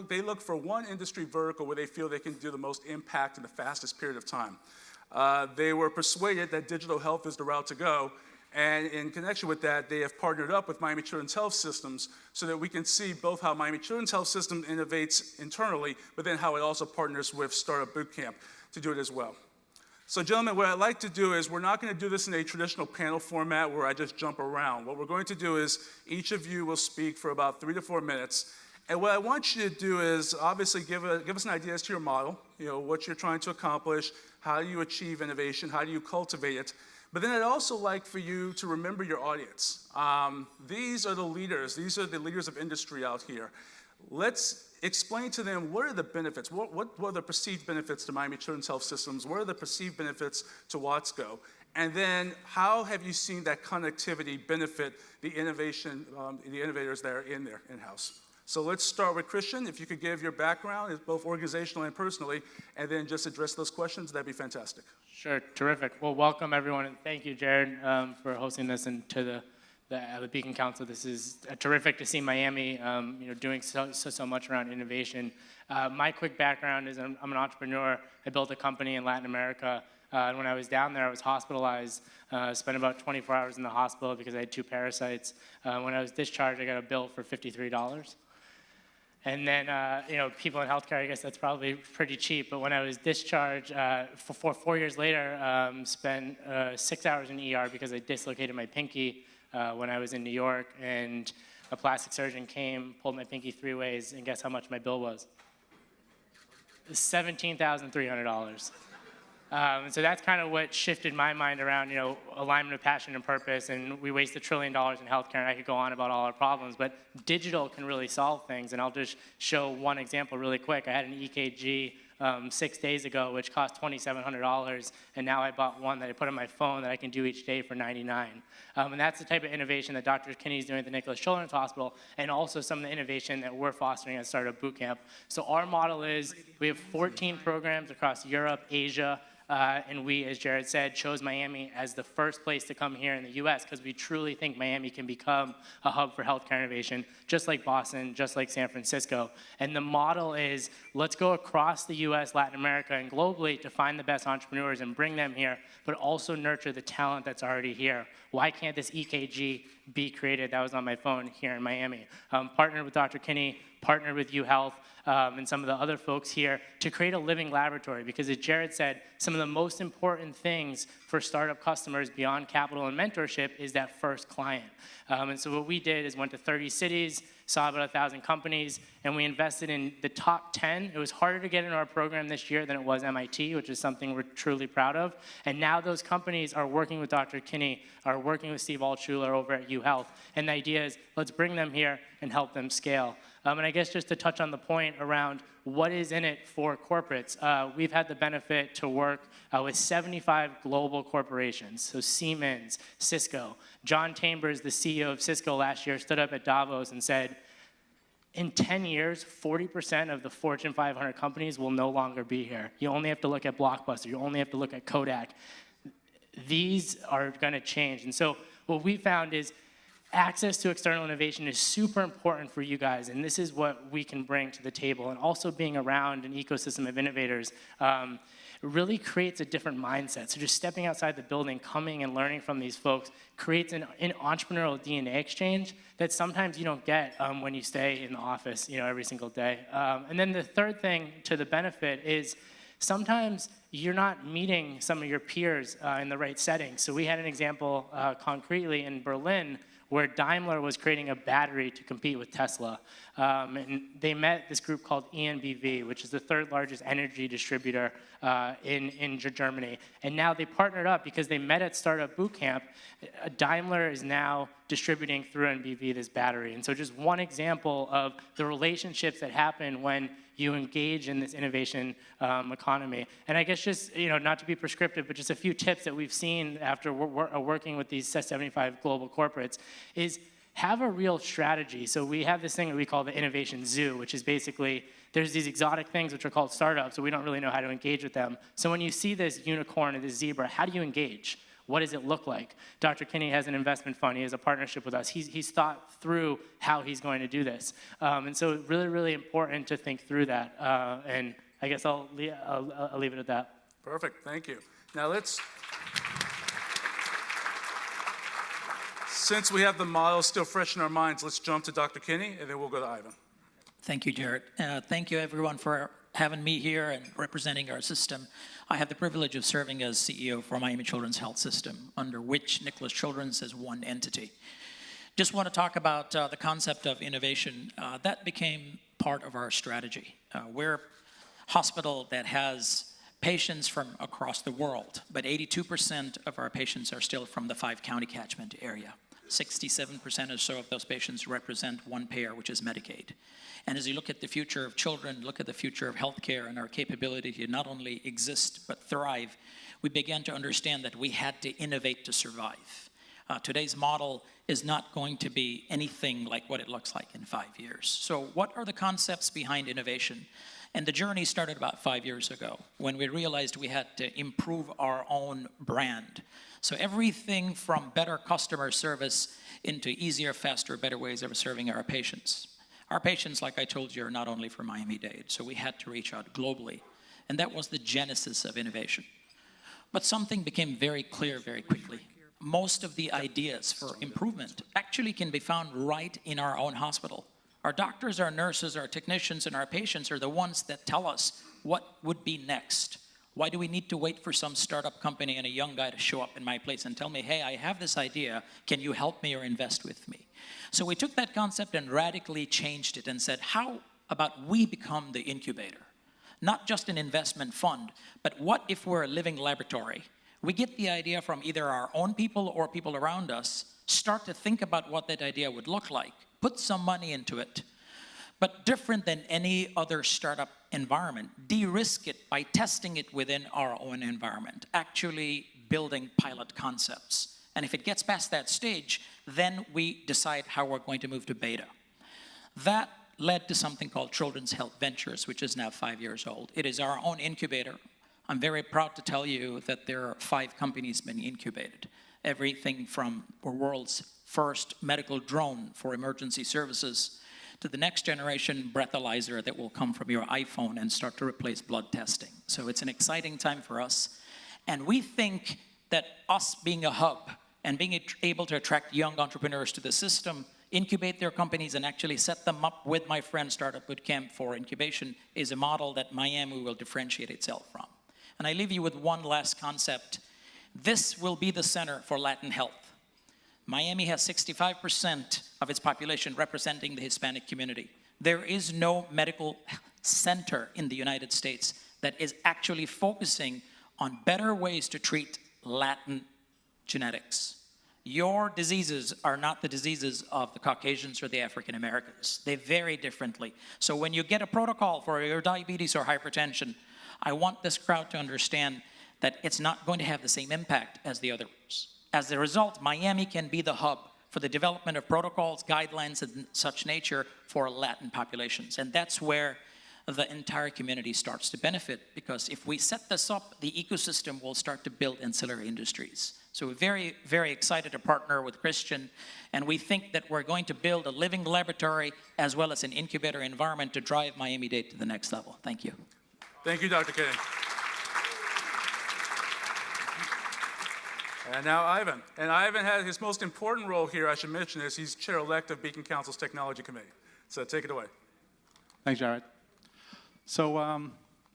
they look for one industry vertical where they feel they can do the most impact in the fastest period of time. They were persuaded that digital health is the route to go, and in connection with that, they have partnered up with Miami Children's Health Systems so that we can see both how Miami Children's Health System innovates internally, but then how it also partners with Startup Bootcamp to do it as well. So gentlemen, what I'd like to do is, we're not going to do this in a traditional panel format where I just jump around. What we're going to do is, each of you will speak for about 3 to 4 minutes. And what I want you to do is, obviously, give us an idea as to your model, what you're trying to accomplish, how do you achieve innovation, how do you cultivate it. But then I'd also like for you to remember your audience. These are the leaders of industry out here. Let's explain to them what are the benefits, what are the perceived benefits to Miami Children's Health Systems, what are the perceived benefits to Watsco, and then how have you seen that connectivity benefit the innovators that are in-house. So let's start with Christian. If you could give your background, both organizationally and personally, and then just address those questions, that'd be fantastic. Sure, terrific. Well, welcome everyone, and thank you, Jared, for hosting this and to the Beacon Council. This is terrific to see Miami, doing so much around innovation. My quick background is I'm an entrepreneur. I built a company in Latin America. And when I was down there, I was hospitalized, spent about 24 hours in the hospital because I had 2 parasites. When I was discharged, I got a bill for $53. And then, people in healthcare, I guess that's probably pretty cheap. But when I was discharged, for 4 years later, spent 6 hours in ER because I dislocated my pinky when I was in New York. And a plastic surgeon came, pulled my pinky 3 ways, and guess how much my bill was? $17,300. And so that's kind of what shifted my mind around, alignment of passion and purpose. And we waste $1 trillion in healthcare, and I could go on about all our problems, but digital can really solve things. And I'll just show one example really quick. I had an EKG 6 days ago, which cost $2,700, and now I bought one that I put on my phone that I can do each day for $99. And that's the type of innovation that Dr. Kinney is doing at the Nicholas Children's Hospital, and also some of the innovation that we're fostering at Startup Bootcamp. So our model is, we have 14 programs across Europe, Asia, and we, as Jared said, chose Miami as the first place to come here in the US because we truly think Miami can become a hub for healthcare innovation, just like Boston, just like San Francisco. And the model is, let's go across the US, Latin America, and globally to find the best entrepreneurs and bring them here, but also nurture the talent that's already here. Why can't this EKG be created? That was on my phone here in Miami. Partnered with Dr. Kinney, partnered with UHealth, and some of the other folks here to create a living laboratory, because as Jared said, some of the most important things for startup customers beyond capital and mentorship is that first client. And so what we did is went to 30 cities, saw about 1,000 companies, and we invested in the top 10. It was harder to get into our program this year than it was MIT, which is something we're truly proud of. And now those companies are working with Dr. Kinney, are working with Steve Altshuler over at UHealth. And the idea is, let's bring them here and help them scale. And I guess just to touch on the point around what is in it for corporates, we've had the benefit to work with 75 global corporations, so Siemens, Cisco. John Chambers, the CEO of Cisco last year, stood up at Davos and said, in 10 years, 40% of the Fortune 500 companies will no longer be here. You only have to look at Blockbuster. You only have to look at Kodak. These are going to change. And so what we found is access to external innovation is super important for you guys, and this is what we can bring to the table. And also being around an ecosystem of innovators really creates a different mindset. So just stepping outside the building, coming and learning from these folks creates an entrepreneurial DNA exchange that sometimes you don't get when you stay in the office, every single day. And then the third thing to the benefit is sometimes you're not meeting some of your peers in the right setting. So we had an example concretely in Berlin where Daimler was creating a battery to compete with Tesla. And they met this group called ENBV, which is the 3rd largest energy distributor in Germany. And now they partnered up because they met at Startup Bootcamp. Daimler is now distributing through ENBV this battery. And so just one example of the relationships that happen when you engage in this innovation economy. And I guess just, not to be prescriptive, but just a few tips that we've seen after working with these 75 global corporates is have a real strategy. So we have this thing that we call the innovation zoo, which is basically there's these exotic things which are called startups, so we don't really know how to engage with them. So when you see this unicorn or this zebra, how do you engage? What does it look like? Dr. Kinney has an investment fund. He has a partnership with us. He's thought through how he's going to do this. And so really, really important to think through that. And I guess I'll leave it at that. Perfect, thank you. Now since we have the model still fresh in our minds, let's jump to Dr. Kinney, and then we'll go to Ivan. Thank you, Jared. Thank you, everyone, for having me here and representing our system. I have the privilege of serving as CEO for Miami Children's Health System, under which Nicholas Children's is one entity. Just want to talk about the concept of innovation. That became part of our strategy. We're a hospital that has patients from across the world, but 82% of our patients are still from the 5-county catchment area. 67% or so of those patients represent one payer, which is Medicaid. And as you look at the future of children, look at the future of healthcare and our capability to not only exist but thrive, we began to understand that we had to innovate to survive. Today's model is not going to be anything like what it looks like in 5 years. So what are the concepts behind innovation? And the journey started about 5 years ago when we realized we had to improve our own brand. So everything from better customer service into easier, faster, better ways of serving our patients. Our patients, like I told you, are not only from Miami-Dade, so we had to reach out globally. And that was the genesis of innovation. But something became very clear very quickly. Most of the ideas for improvement actually can be found right in our own hospital. Our doctors, our nurses, our technicians, and our patients are the ones that tell us what would be next. Why do we need to wait for some startup company and a young guy to show up in my place and tell me, hey, I have this idea, can you help me or invest with me? So we took that concept and radically changed it and said, how about we become the incubator? Not just an investment fund, but what if we're a living laboratory? We get the idea from either our own people or people around us, start to think about what that idea would look like, put some money into it, but different than any other startup environment, de-risk it by testing it within our own environment, actually building pilot concepts. And if it gets past that stage, then we decide how we're going to move to beta. That led to something called Children's Health Ventures, which is now 5 years old. It is our own incubator. I'm very proud to tell you that there are 5 companies being incubated. Everything from the world's first medical drone for emergency services to the next generation breathalyzer that will come from your iPhone and start to replace blood testing. So it's an exciting time for us. And we think that us being a hub and being able to attract young entrepreneurs to the system, incubate their companies and actually set them up with my friend Startup Bootcamp for incubation is a model that Miami will differentiate itself from. And I leave you with one last concept. This will be the center for Latin health. Miami has 65% of its population representing the Hispanic community. There is no medical center in the United States that is actually focusing on better ways to treat Latin genetics. Your diseases are not the diseases of the Caucasians or the African Americans. They vary differently. So when you get a protocol for your diabetes or hypertension, I want this crowd to understand that it's not going to have the same impact as the others. As a result, Miami can be the hub for the development of protocols, guidelines, and such nature for Latin populations. And that's where the entire community starts to benefit, because if we set this up, the ecosystem will start to build ancillary industries. So we're very, very excited to partner with Christian, and we think that we're going to build a living laboratory as well as an incubator environment to drive Miami-Dade to the next level. Thank you. Thank you, Dr. Kinney. And now Ivan. And Ivan has his most important role here, I should mention, is he's chair-elect of Beacon Council's Technology Committee. So take it away. Thanks, Jared. So,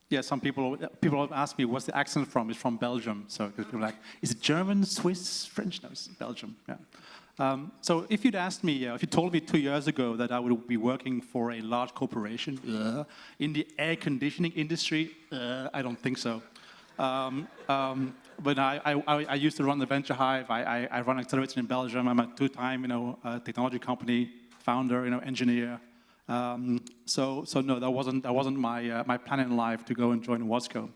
yeah, some people have asked me, what's the accent from? It's from Belgium. So people are like, is it German, Swiss, French? No, it's Belgium, yeah. So if you'd asked me, if you told me 2 years ago that I would be working for a large corporation in the air conditioning industry, I don't think so. But I used to run the Venture Hive. I run Accelerator in Belgium. I'm a two-time, technology company founder, engineer. So no, that wasn't my plan in life to go and join WASCO.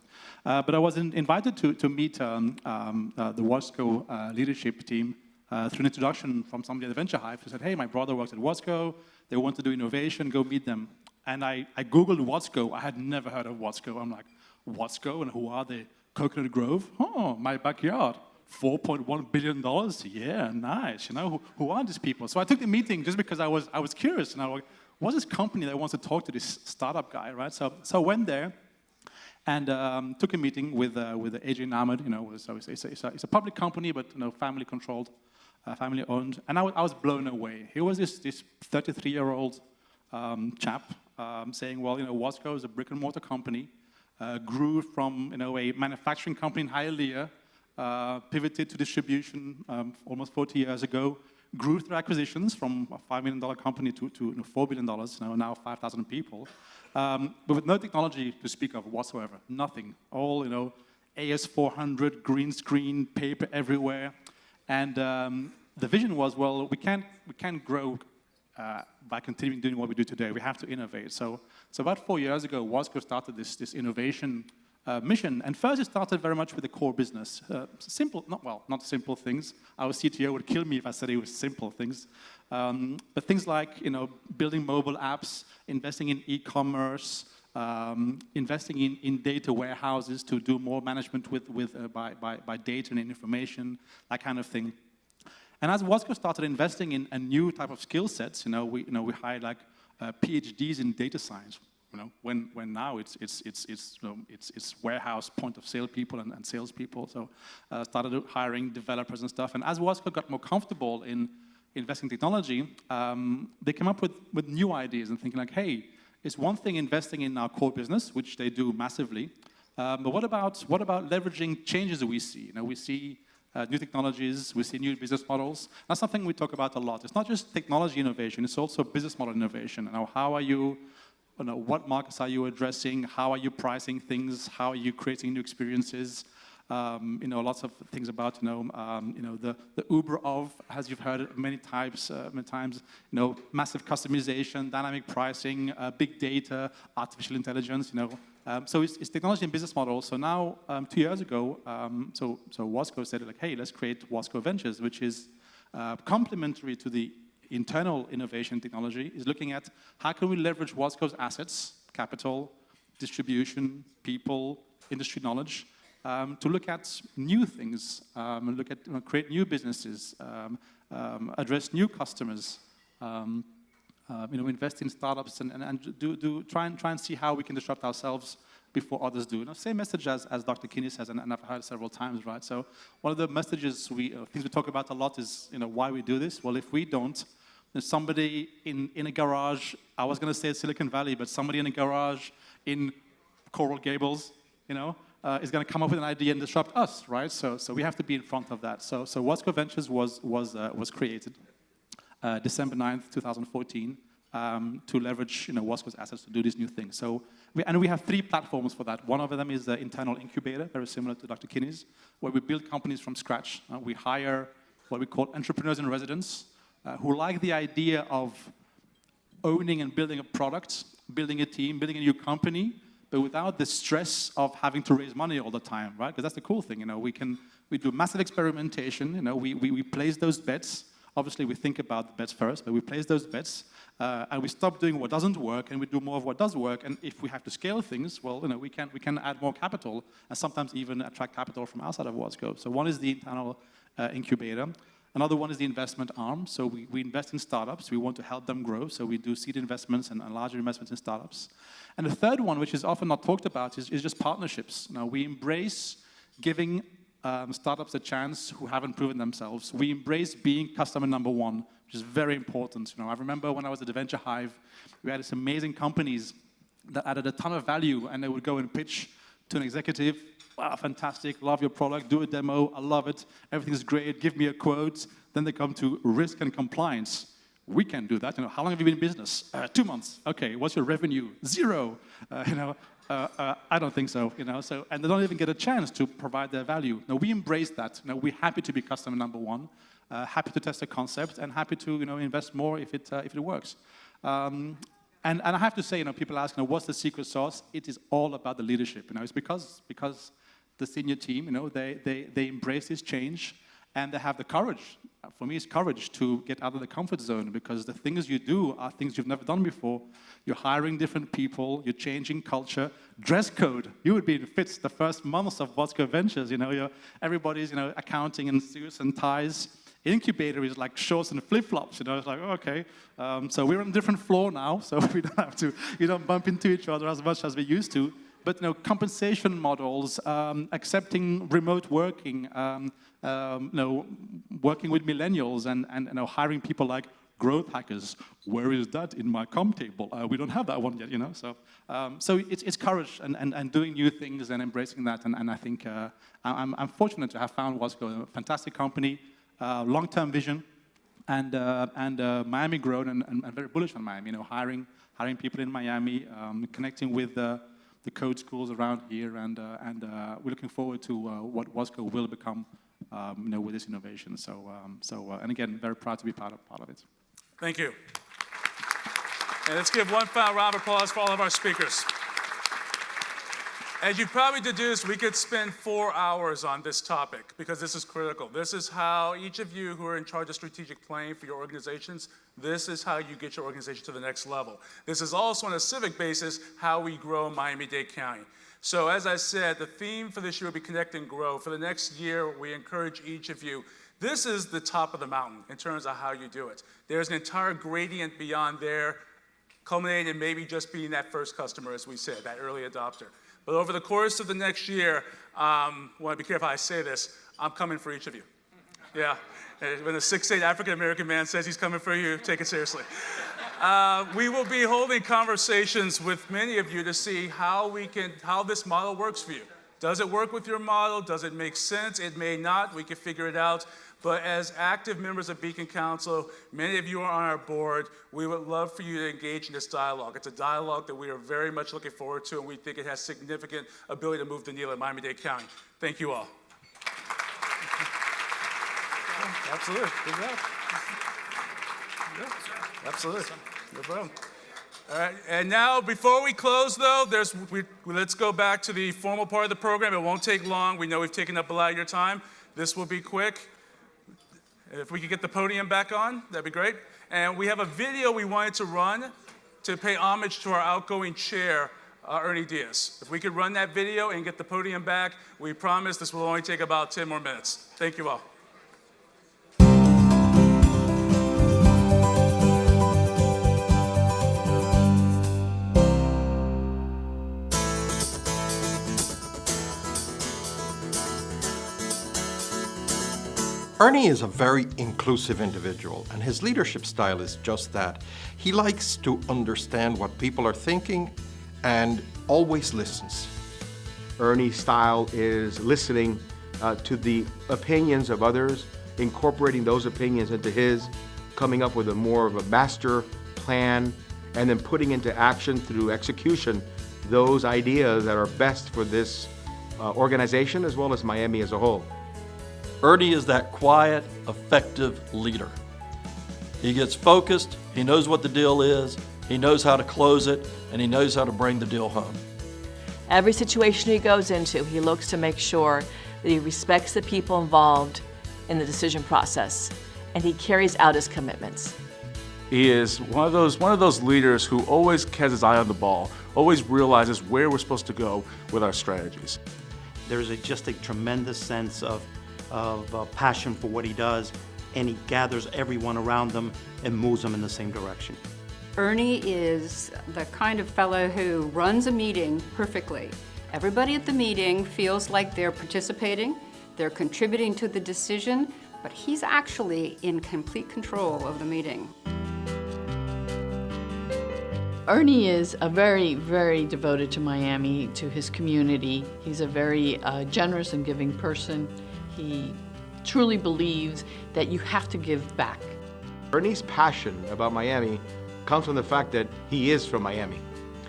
But I was invited to meet the WASCO leadership team through an introduction from somebody at the Venture Hive who said, hey, my brother works at Watsco, they want to do innovation, go meet them. And I Googled Watsco. I had never heard of Watsco. I'm like, Watsco, and who are they? Coconut Grove? Oh, my backyard. $4.1 billion? Yeah, nice. You know, who are these people? So I took the meeting just because I was curious. And I was like, what's this company that wants to talk to this startup guy, right? So I went there and took a meeting with Adrian Ahmed. You know, so it's a public company, but you know, family controlled, family owned. And I was blown away. He was this 33-year-old chap saying, well, you know, Watsco is a brick and mortar company, grew from, you know, a manufacturing company in Hialeah, pivoted to distribution almost 40 years ago, grew through acquisitions from a $5 million company to $4 billion, now 5,000 people, but with no technology to speak of whatsoever, nothing. All, you know, AS400, green screen, paper everywhere. And the vision was, well, we can't grow by continuing doing what we do today. We have to innovate. So about 4 years ago, Watsco started this innovation mission. And first, it started very much with the core business. Simple, not simple things. Our CTO would kill me if I said it was simple things. But things like, you know, building mobile apps, investing in e-commerce, investing in data warehouses to do more management by data and information, that kind of thing. And as Watsco started investing in a new type of skill sets, we hired like PhDs in data science. When now it's warehouse point of sale people and salespeople. So started hiring developers and stuff. And as Watsco got more comfortable in investing in technology, they came up with new ideas and thinking like, hey, it's one thing investing in our core business, which they do massively, but what about leveraging changes that we see? We see new technologies, we see new business models. That's something we talk about a lot. It's not just technology innovation, it's also business model innovation. How are you, what markets are you addressing? How are you pricing things? How are you creating new experiences? Lots of things about, the Uber of, as you've heard many times, massive customization, dynamic pricing, big data, artificial intelligence, So it's technology and business models. So now, 2 years ago, so Watsco said, like, hey, let's create Watsco Ventures, which is complementary to the internal innovation technology, is looking at how can we leverage Watsco's assets, capital, distribution, people, industry knowledge, to look at new things, look at create new businesses, address new customers, invest in startups and try and see how we can disrupt ourselves before others do. Same message as Dr. Kinney says, and I've heard several times, right? So one of the messages things we talk about a lot is why we do this. Well, if we don't, there's somebody in a garage. I was going to say Silicon Valley, but somebody in a garage in Coral Gables, is going to come up with an idea and disrupt us, right? So we have to be in front of that. So Watsco Ventures was created December 9th, 2014, to leverage Watsco's assets to do these new things. So we have 3 platforms for that. One of them is the internal incubator, very similar to Dr. Kinney's, where we build companies from scratch. We hire what we call entrepreneurs in residence, who like the idea of owning and building a product, building a team, building a new company, but without the stress of having to raise money all the time, right? Because that's the cool thing, we do massive experimentation, we place those bets. Obviously, we think about the bets first, but we place those bets, and we stop doing what doesn't work, and we do more of what does work. And if we have to scale things, well, we can add more capital, and sometimes even attract capital from outside of Watsco. So one is the internal incubator. Another one is the investment arm. So we invest in startups. We want to help them grow. So we do seed investments and larger investments in startups. And the third one, which is often not talked about, is just partnerships. We embrace giving startups a chance who haven't proven themselves. We embrace being customer number one, which is very important. I remember when I was at the Venture Hive, we had these amazing companies that added a ton of value, and they would go and pitch to an executive. Wow, fantastic, love your product, do a demo, I love it, everything's great, give me a quote. Then they come to risk and compliance. We can do that. How long have you been in business? 2 months. Okay, what's your revenue? 0. I don't think so. So, and they don't even get a chance to provide their value. No, we embrace that. We're happy to be customer number one, happy to test a concept, and happy to invest more if it works. And I have to say, people ask, what's the secret sauce? It is all about the leadership. It's because the senior team, they embrace this change, And they have the courage, for me it's courage, to get out of the comfort zone, because the things you do are things you've never done before. You're hiring different people, you're changing culture. Dress code, you would be in fits the first months of Bosco Ventures, everybody's, accounting in suits and ties. Incubator is like shorts and flip-flops, it's like, okay. So we're on a different floor now, so we don't have to, bump into each other as much as we used to. But, compensation models, accepting remote working, working with millennials and hiring people like growth hackers. Where is that in my comp table? We don't have that one yet, So it's courage and doing new things and embracing that. And I think I'm fortunate to have found Wasco a fantastic company, long-term vision, and Miami grown and very bullish on Miami. Hiring people in Miami, connecting with the code schools around here, and we're looking forward to what Wasco will become, with this innovation. And again, very proud to be part of it. Thank you. And let's give one final round of applause for all of our speakers. As you probably deduced, we could spend 4 hours on this topic because this is critical. This is how each of you who are in charge of strategic planning for your organizations, this is how you get your organization to the next level. This is also on a civic basis how we grow Miami-Dade County. So as I said, the theme for this year will be Connect and Grow. For the next year, we encourage each of you. This is the top of the mountain in terms of how you do it. There's an entire gradient beyond there, culminating in maybe just being that first customer, as we said, that early adopter. But over the course of the next year, I want to be careful how I say this, I'm coming for each of you. Yeah, when a 6'8" African-American man says he's coming for you, take it seriously. We will be holding conversations with many of you to see how this model works for you. Does it work with your model? Does it make sense? It may not, we can figure it out. But as active members of Beacon Council, many of you are on our board, we would love for you to engage in this dialogue. It's a dialogue that we are very much looking forward to, and we think it has significant ability to move the needle in Miami-Dade County. Thank you all. Absolutely. Good job. Yeah. Absolutely. No problem. All right. And now, before we close, though, let's go back to the formal part of the program. It won't take long. We know we've taken up a lot of your time. This will be quick. If we could get the podium back on, that'd be great. And we have a video we wanted to run to pay homage to our outgoing chair, Ernie Diaz. If we could run that video and get the podium back, we promise this will only take about 10 more minutes. Thank you all. Ernie is a very inclusive individual, and his leadership style is just that. He likes to understand what people are thinking and always listens. Ernie's style is listening to the opinions of others, incorporating those opinions into his, coming up with more of a master plan, and then putting into action through execution those ideas that are best for this organization as well as Miami as a whole. Ernie is that quiet, effective leader. He gets focused, he knows what the deal is, he knows how to close it, and he knows how to bring the deal home. Every situation he goes into, he looks to make sure that he respects the people involved in the decision process, and he carries out his commitments. He is one of those leaders who always has his eye on the ball, always realizes where we're supposed to go with our strategies. There's just a tremendous sense of passion for what he does, and he gathers everyone around him and moves them in the same direction. Ernie is the kind of fellow who runs a meeting perfectly. Everybody at the meeting feels like they're participating, they're contributing to the decision, but he's actually in complete control of the meeting. Ernie is a very, very devoted to Miami, to his community. He's a very generous and giving person. He truly believes that you have to give back. Ernie's passion about Miami comes from the fact that he is from Miami.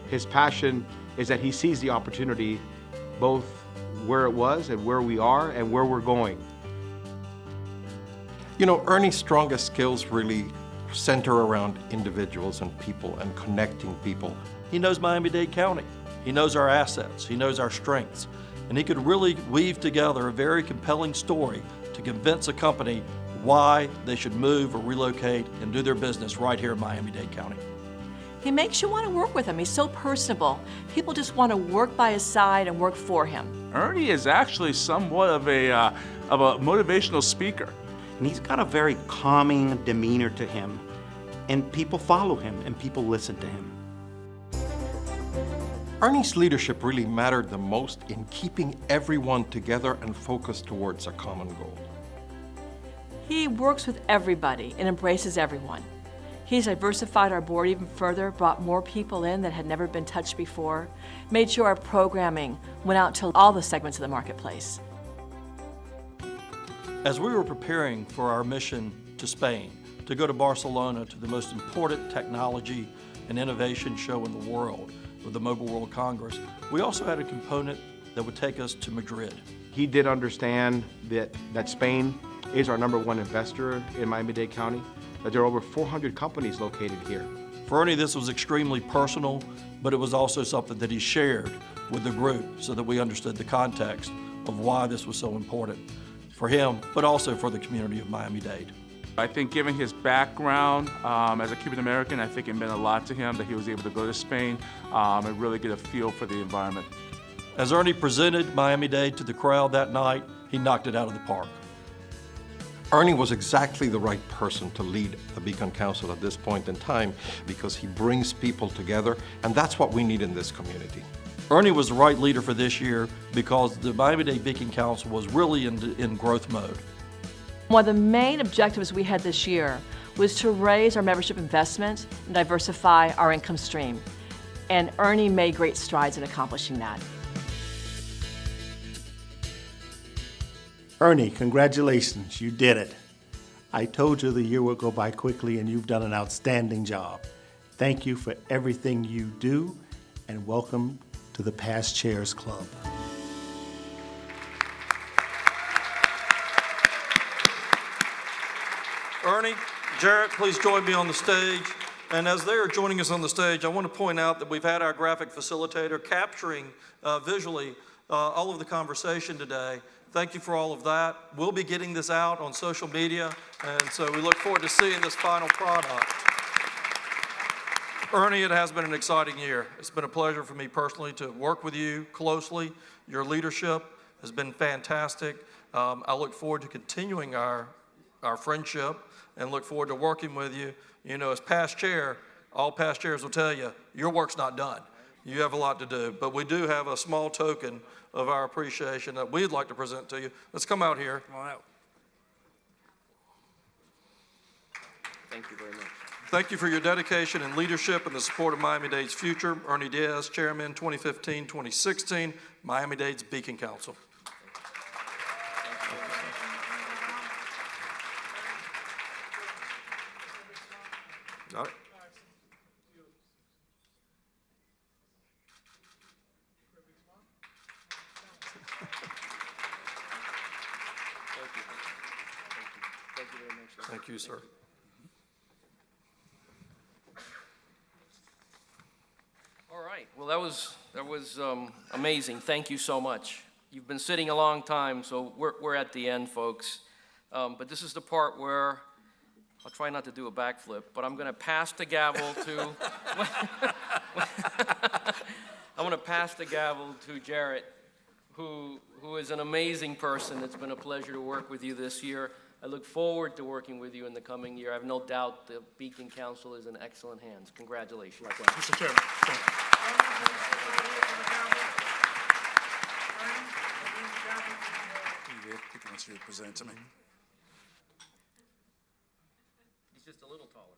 His passion is that he sees the opportunity both where it was and where we are and where we're going. You know, Ernie's strongest skills really center around individuals and people and connecting people. He knows Miami-Dade County. He knows our assets. He knows our strengths. And he could really weave together a very compelling story to convince a company why they should move or relocate and do their business right here in Miami-Dade County. He makes you want to work with him. He's so personable. People just want to work by his side and work for him. Ernie is actually somewhat of a motivational speaker. And he's got a very calming demeanor to him. And people follow him and people listen to him. Ernie's leadership really mattered the most in keeping everyone together and focused towards a common goal. He works with everybody and embraces everyone. He's diversified our board even further, brought more people in that had never been touched before, made sure our programming went out to all the segments of the marketplace. As we were preparing for our mission to Spain, to go to Barcelona to the most important technology and innovation show in the world, with the Mobile World Congress, we also had a component that would take us to Madrid. He did understand that Spain is our #1 investor in Miami-Dade County, that there are over 400 companies located here. For Ernie, this was extremely personal, but it was also something that he shared with the group so that we understood the context of why this was so important for him, but also for the community of Miami-Dade. I think given his background as a Cuban American, I think it meant a lot to him that he was able to go to Spain and really get a feel for the environment. As Ernie presented Miami-Dade to the crowd that night, he knocked it out of the park. Ernie was exactly the right person to lead the Beacon Council at this point in time because he brings people together, and that's what we need in this community. Ernie was the right leader for this year because the Miami-Dade Beacon Council was really in growth mode. One of the main objectives we had this year was to raise our membership investment and diversify our income stream. And Ernie made great strides in accomplishing that. Ernie, congratulations, you did it. I told you the year would go by quickly and you've done an outstanding job. Thank you for everything you do and welcome to the Past Chairs Club. Ernie, Jarrett, please join me on the stage. And as they are joining us on the stage, I want to point out that we've had our graphic facilitator capturing visually all of the conversation today. Thank you for all of that. We'll be getting this out on social media, and so we look forward to seeing this final product. Ernie, it has been an exciting year. It's been a pleasure for me personally to work with you closely. Your leadership has been fantastic. I look forward to continuing our friendship and look forward to working with you. You know, as past chair, all past chairs will tell you, your work's not done. You have a lot to do, but we do have a small token of our appreciation that we'd like to present to you. Let's come out here. Come on out. Thank you very much. Thank you for your dedication and leadership and the support of Miami-Dade's future. Ernie Diaz, Chairman, 2015-2016, Miami-Dade's Beacon Council. All right. Thank you, sir. All right. Well, that was amazing. Thank you so much. You've been sitting a long time, so we're at the end, folks. But this is the part where I'll try not to do a backflip, but I'm going to pass the gavel to. I'm going to pass the gavel to Jarrett, who is an amazing person. It's been a pleasure to work with you this year. I look forward to working with you in the coming year. I have no doubt the Beacon Council is in excellent hands. Congratulations. Mr. Chairman. He wants you to present to me. He's just a little taller.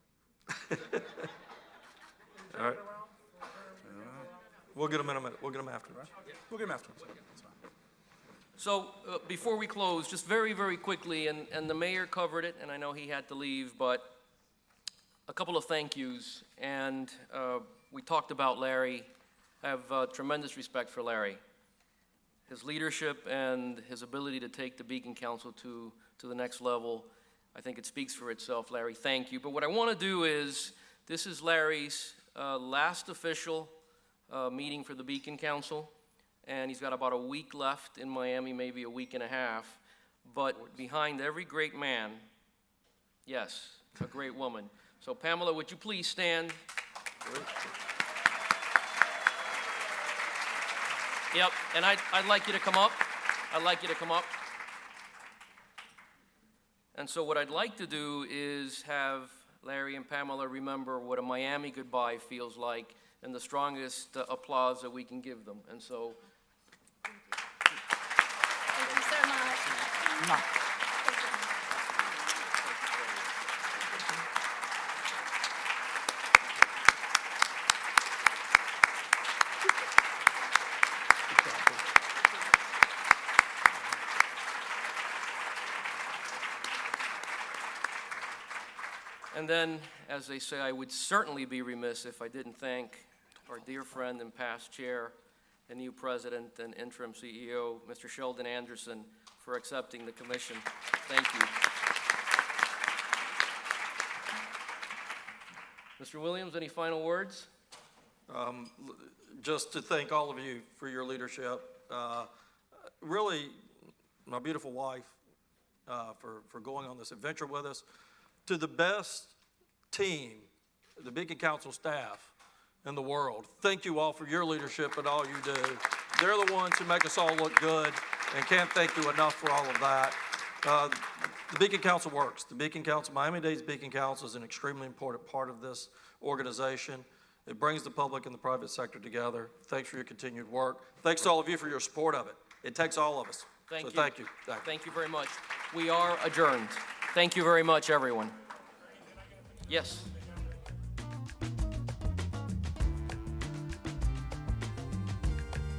All right. We'll get him in a minute. We'll get him afterwards. We'll get him afterwards. So before we close, just very, very quickly, and the mayor covered it, and I know he had to leave, but a couple of thank yous. And we talked about Larry. I have tremendous respect for Larry. His leadership and his ability to take the Beacon Council to the next level, I think it speaks for itself. Larry, thank you. But what I want to do is, this is Larry's last official meeting for the Beacon Council. And he's got about a week left in Miami, maybe a week and a half. but behind every great man, yes, a great woman. So Pamela, would you please stand? Yep, and I'd like you to come up. I'd like you to come up. And so what I'd like to do is have Larry and Pamela remember what a Miami goodbye feels like and the strongest applause that we can give them. And so. Thank you so much. And then, as they say, I would certainly be remiss if I didn't thank our dear friend and past chair and new president and interim CEO, Mr. Sheldon Anderson, for accepting the commission. Thank you. Mr. Williams, any final words? Just to thank all of you for your leadership. Really, my beautiful wife, for going on this adventure with us. To the best team, the Beacon Council staff in the world, thank you all for your leadership and all you do. They're the ones who make us all look good, and can't thank you enough for all of that. The Beacon Council works. The Beacon Council, Miami-Dade's Beacon Council is an extremely important part of this organization. It brings the public and the private sector together. Thanks for your continued work. Thanks to all of you for your support of it. It takes all of us. Thank you. Thank you. Thank you very much. We are adjourned. Thank you very much, everyone. Yes.